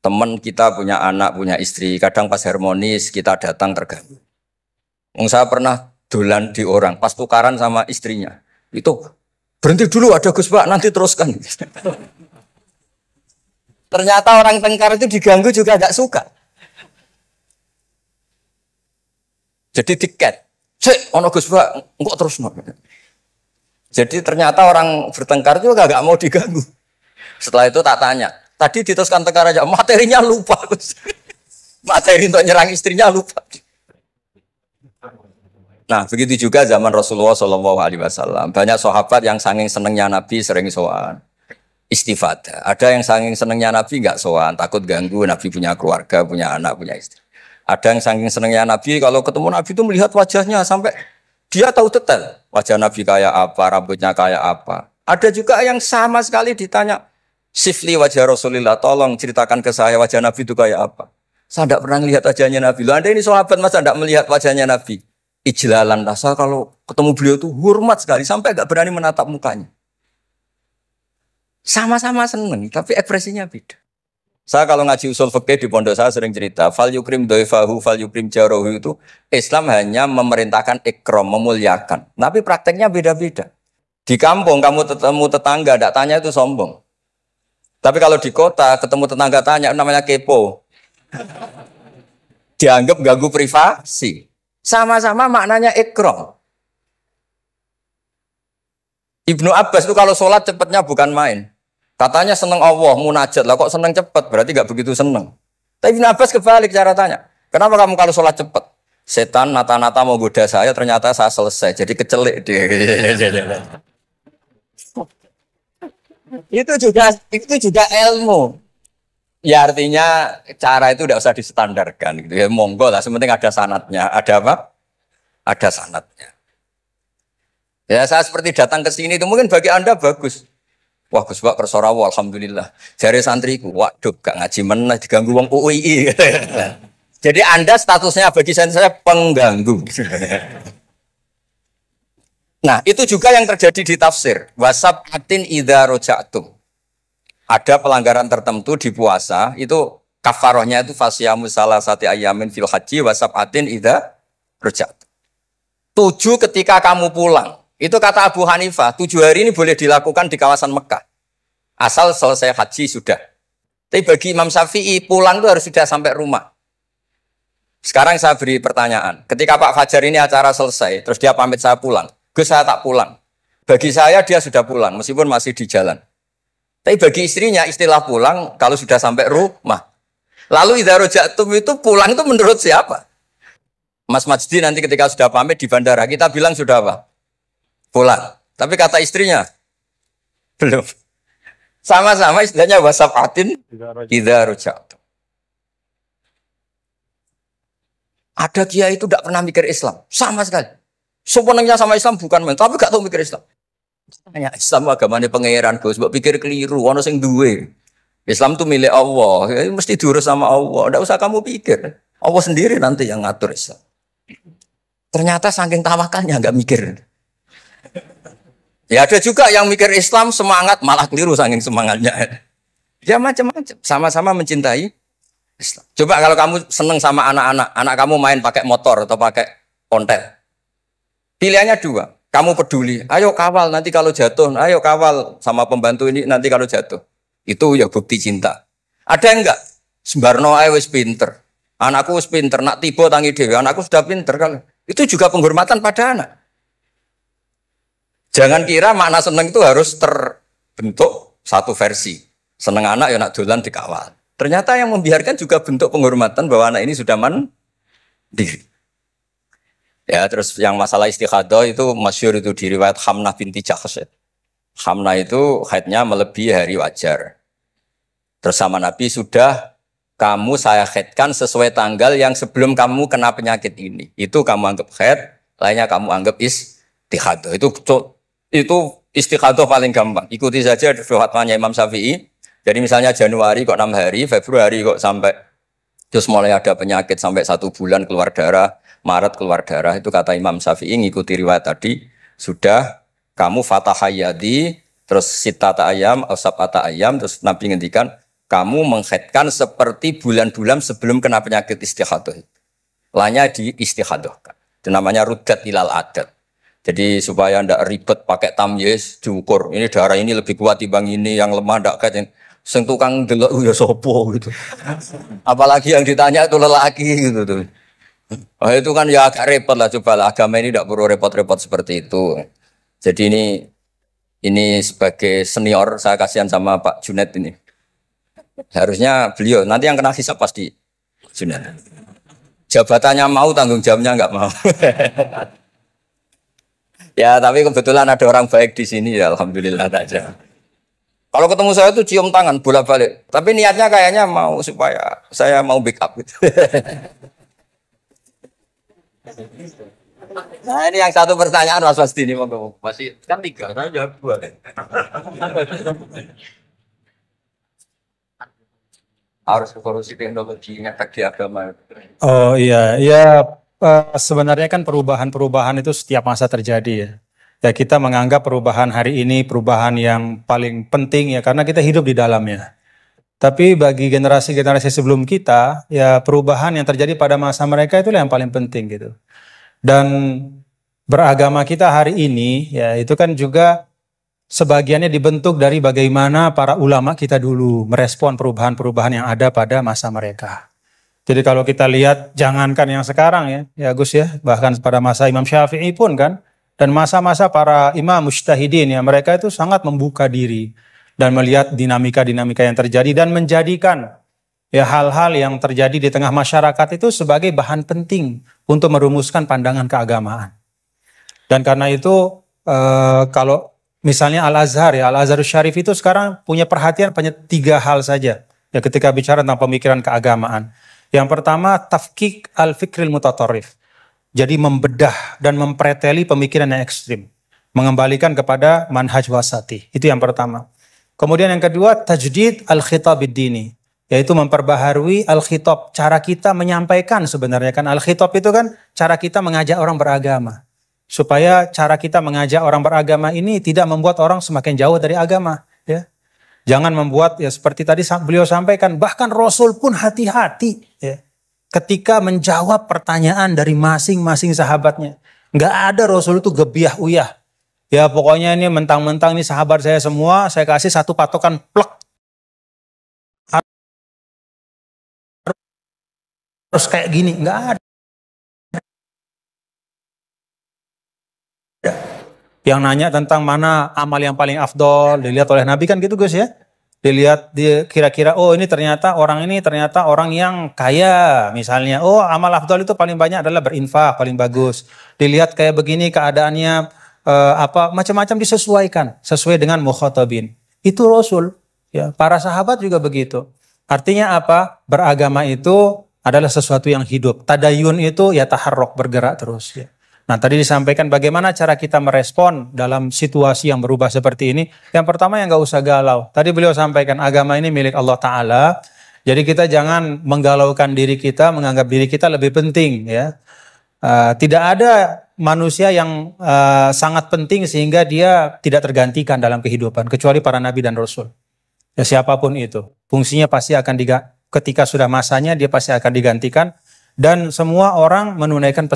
Teman kita punya anak, punya istri, kadang pas harmonis kita datang terganggu. Saya pernah dolan di orang, pas tukaran sama istrinya. Itu berhenti dulu ada Gus Pak, nanti teruskan. Ternyata orang tengkar itu diganggu juga gak suka. Jadi tiket, cek, ono Gus Pak, kok terus no. Jadi ternyata orang bertengkar juga gak mau diganggu. Setelah itu tak tanya, tadi diteruskan tengkar aja, materinya lupa. Materi untuk nyerang istrinya lupa. Nah begitu juga zaman Rasulullah SAW. Banyak sahabat yang saking senengnya Nabi sering sowan istifadah. Ada yang saking senengnya Nabi nggak sowan, takut ganggu. Nabi punya keluarga, punya anak, punya istri. Ada yang saking senengnya Nabi, kalau ketemu Nabi itu melihat wajahnya sampai dia tahu detail wajah Nabi kayak apa, rambutnya kayak apa. Ada juga yang sama sekali ditanya, sifli wajah Rasulullah, tolong ceritakan ke saya wajah Nabi itu kayak apa. Saya tidak pernah melihat wajahnya Nabi. Loh, Anda ini sahabat masa tidak melihat wajahnya Nabi? Ijlalan rasa kalau ketemu beliau itu hormat sekali sampai gak berani menatap mukanya. Sama-sama seneng, tapi ekspresinya beda. Saya kalau ngaji usul fikih di pondok saya sering cerita, fal yukrim doifahu, fal yukrim jarohu itu Islam hanya memerintahkan ikram, memuliakan. Tapi prakteknya beda-beda. Di kampung kamu ketemu tetangga, tidak tanya itu sombong. Tapi kalau di kota ketemu tetangga tanya, namanya kepo. Dianggap ganggu privasi. Sama-sama maknanya ikram. Ibnu Abbas itu kalau sholat cepatnya bukan main. Katanya seneng Allah, munajat lah kok seneng cepat, berarti gak begitu seneng. Tapi Ibnu Abbas kebalik cara tanya. Kenapa kamu kalau sholat cepat? Setan nata-nata mau goda saya, ternyata saya selesai, jadi kecelik dia. itu juga ilmu. Ya artinya cara itu tidak usah distandarkan gitu ya. Monggo lah, sementing ada sanatnya. Ada apa? Ada sanatnya. Ya saya seperti datang ke sini itu mungkin bagi Anda bagus. Wah Gus Pak kersorawo alhamdulillah. Jari santriku, waduh gak ngaji meneh diganggu wong UII. Jadi Anda statusnya bagi saya pengganggu. Nah, itu juga yang terjadi di tafsir. Wasab'atin idza raja'tum. Ada pelanggaran tertentu di puasa, itu kafarohnya itu fasyamu salasati ayamin fil haji wasab'atin idza raja'tum. 7 ketika kamu pulang. Itu kata Abu Hanifah, 7 hari ini boleh dilakukan di kawasan Mekah. Asal selesai haji sudah. Tapi bagi Imam Syafi'i pulang itu harus sudah sampai rumah. Sekarang saya beri pertanyaan. Ketika Pak Fajar ini acara selesai, terus dia pamit saya pulang. Gus saya tak pulang. Bagi saya dia sudah pulang meskipun masih di jalan. Tapi bagi istrinya istilah pulang kalau sudah sampai rumah. Lalu idza raja'tum itu pulang itu menurut siapa? Mas Majdi nanti ketika sudah pamit di bandara kita bilang sudah apa? Pulang. Tapi kata istrinya belum. Sama-sama istilahnya wasafatin idza raja'tum. Ada kiai itu tidak pernah mikir Islam sama sekali. Sebenarnya sama Islam bukan main, tapi gak tahu mikir Islam. Tanya Islam agamanya pangeran, Gus, mbok pikir keliru, ono sing duwe. Islam itu milik Allah, ya, mesti diurus sama Allah. Tidak usah kamu pikir. Allah sendiri nanti yang ngatur Islam. Ternyata saking tawakalnya nggak mikir. Ya ada juga yang mikir Islam semangat malah keliru saking semangatnya. Ya macam-macam. Sama-sama mencintai Islam. Coba kalau kamu seneng sama anak-anak, anak kamu main pakai motor atau pakai ontel. Pilihannya dua. Kamu peduli, ayo kawal nanti kalau jatuh, ayo kawal sama pembantu ini nanti kalau jatuh. Itu ya bukti cinta. Ada enggak? Sembarno ae wis pinter. Anakku wis pinter, nak tiba tangi dhewe, anakku sudah pinter kan. Itu juga penghormatan pada anak. Jangan kira makna seneng itu harus terbentuk satu versi. Seneng anak ya nak dolan dikawal. Ternyata yang membiarkan juga bentuk penghormatan bahwa anak ini sudah mandiri. Ya, terus yang masalah istikhadah itu masyhur itu di riwayat Hamnah binti Jahsh. Hamnah itu haidnya melebihi hari wajar. Terus sama Nabi sudah kamu saya haidkan sesuai tanggal yang sebelum kamu kena penyakit ini. Itu kamu anggap haid, lainnya kamu anggap istikhadah. Itu istikhadah paling gampang. Ikuti saja fatwanya Imam Syafi'i. Jadi misalnya Januari kok 6 hari, Februari kok sampai terus mulai ada penyakit sampai 1 bulan keluar darah, Maret keluar darah. Itu kata Imam Syafi'i ngikuti riwayat tadi sudah kamu fatahayadi terus sitata ayam atau sabata ayam terus Nabi ngendikan kamu menghaidkan seperti bulan-bulan sebelum kena penyakit istikhadah. Lainnya di istikhadah. Itu namanya rudat ilal adat. Jadi supaya ndak ribet pakai tamyiz diukur. Ini darah ini lebih kuat dibanding ini yang lemah ndak kayak sing tukang delok ya sopo gitu. Apalagi yang ditanya itu lelaki gitu tuh. Oh, itu kan ya agak repot lah, cobalah agama ini tidak perlu repot-repot seperti itu. Jadi ini sebagai senior saya kasihan sama Pak Junet ini. Harusnya beliau nanti yang kena hisab pasti Junet. Jabatannya mau, tanggung jawabnya nggak mau. Ya tapi kebetulan ada orang baik di sini ya alhamdulillah aja. Kalau ketemu saya tuh cium tangan bolak-balik. Tapi niatnya kayaknya mau supaya saya mau backup gitu. Nah ini yang satu pertanyaan Mas Wasdi ini masih kan 3, saya jawab 2. Harus korupsi teknologi ngefek di agama. Oh iya, sebenarnya kan perubahan-perubahan itu setiap masa terjadi ya. Ya kita menganggap perubahan hari ini perubahan yang paling penting ya karena kita hidup di dalamnya. Tapi bagi generasi-generasi sebelum kita, ya perubahan yang terjadi pada masa mereka itulah yang paling penting gitu. Dan beragama kita hari ini, ya itu kan juga sebagiannya dibentuk dari bagaimana para ulama kita dulu merespon perubahan-perubahan yang ada pada masa mereka. Jadi kalau kita lihat, jangankan yang sekarang ya Gus ya, bahkan pada masa Imam Syafi'i pun kan, dan masa-masa para imam mujtahidin ya, mereka itu sangat membuka diri dan melihat dinamika-dinamika yang terjadi dan menjadikan ya hal-hal yang terjadi di tengah masyarakat itu sebagai bahan penting untuk merumuskan pandangan keagamaan. Dan karena itu kalau misalnya Al-Azhar ya, Al-Azhar Syarif itu sekarang punya perhatian pada 3 hal saja ya ketika bicara tentang pemikiran keagamaan. Yang pertama tafkik al-fikril mutatarrif. Jadi membedah dan mempreteli pemikiran yang ekstrim, mengembalikan kepada manhaj wasati. Itu yang pertama. Kemudian yang kedua tajdid al-khitab ad-dini, yaitu memperbaharui al-khitab, cara kita menyampaikan sebenarnya kan al-khitab itu kan cara kita mengajak orang beragama. Supaya cara kita mengajak orang beragama ini tidak membuat orang semakin jauh dari agama, ya. Jangan membuat ya seperti tadi beliau sampaikan, bahkan Rasul pun hati-hati ya, ketika menjawab pertanyaan dari masing-masing sahabatnya. Nggak ada Rasul itu gebiah uyah Ya pokoknya ini mentang-mentang ini sahabat saya semua, saya kasih satu patokan plek. Harus kayak gini, enggak ada. Yang nanya tentang mana amal yang paling afdol dilihat oleh Nabi kan gitu Gus ya. Dilihat kira-kira oh ini ternyata orang yang kaya misalnya. Oh amal afdol itu paling banyak adalah berinfak, paling bagus. Dilihat kayak begini keadaannya macam-macam disesuaikan sesuai dengan mukhatabin. Itu Rasul ya, para sahabat juga begitu. Artinya apa? Beragama itu adalah sesuatu yang hidup. Tadayun itu ya taharruk, bergerak terus ya. Nah tadi disampaikan bagaimana cara kita merespon dalam situasi yang berubah seperti ini. Yang pertama yang nggak usah galau. Tadi beliau sampaikan agama ini milik Allah Ta'ala. Jadi kita jangan menggalaukan diri kita, menganggap diri kita lebih penting ya. Tidak ada manusia yang sangat penting sehingga dia tidak tergantikan dalam kehidupan. Kecuali para nabi dan rasul. Ya siapapun itu. Fungsinya pasti akan ketika sudah masanya dia pasti akan digantikan. Dan semua orang menunaikan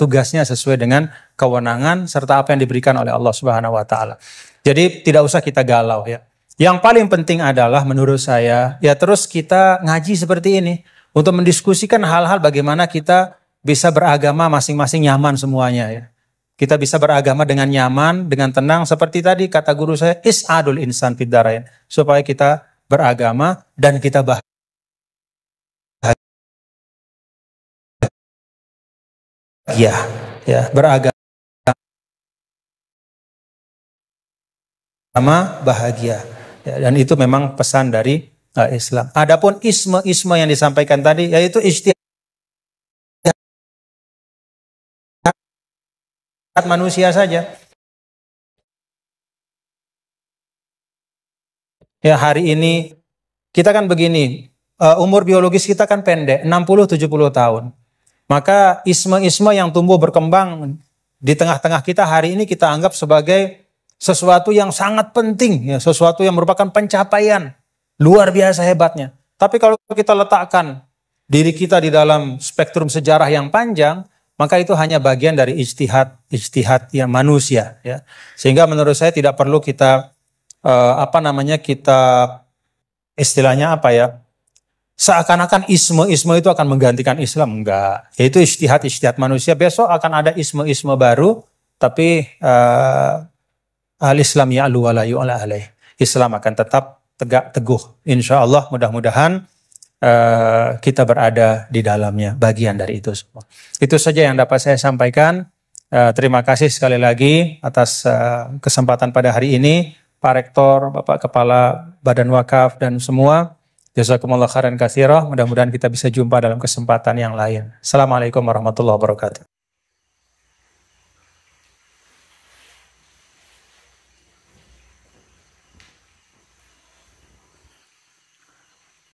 tugasnya sesuai dengan kewenangan serta apa yang diberikan oleh Allah Subhanahu wa taala. Jadi tidak usah kita galau ya. Yang paling penting adalah menurut saya ya terus kita ngaji seperti ini untuk mendiskusikan hal-hal bagaimana kita bisa beragama masing-masing nyaman semuanya ya. Kita bisa beragama dengan nyaman, dengan tenang seperti tadi kata guru saya is'adul insan fid dharain, supaya kita beragama dan kita bahagia ya, beragama bahagia ya, dan itu memang pesan dari Islam. Adapun isme yang disampaikan tadi yaitu ijtihad manusia saja. Ya hari ini kita kan begini, umur biologis kita kan pendek, 60-70 tahun. Maka isme-isme yang tumbuh berkembang di tengah-tengah kita hari ini kita anggap sebagai sesuatu yang sangat penting, ya, sesuatu yang merupakan pencapaian luar biasa hebatnya. Tapi kalau kita letakkan diri kita di dalam spektrum sejarah yang panjang, maka itu hanya bagian dari ijtihad yang manusia. Ya. Sehingga menurut saya tidak perlu kita kita istilahnya apa ya? Seakan-akan isme itu akan menggantikan Islam. Enggak. Yaitu ijtihad manusia. Besok akan ada isme baru. Tapi al-Islam ya'lu wa la yu'la alaih. Islam akan tetap tegak teguh. Insya Allah mudah-mudahan kita berada di dalamnya. Bagian dari itu semua. Itu saja yang dapat saya sampaikan. Terima kasih sekali lagi atas kesempatan pada hari ini. Pak Rektor, Bapak Kepala Badan Wakaf dan semua. Jazakumullah khairan katsira. Mudah-mudahan kita bisa jumpa dalam kesempatan yang lain. Assalamualaikum warahmatullahi wabarakatuh.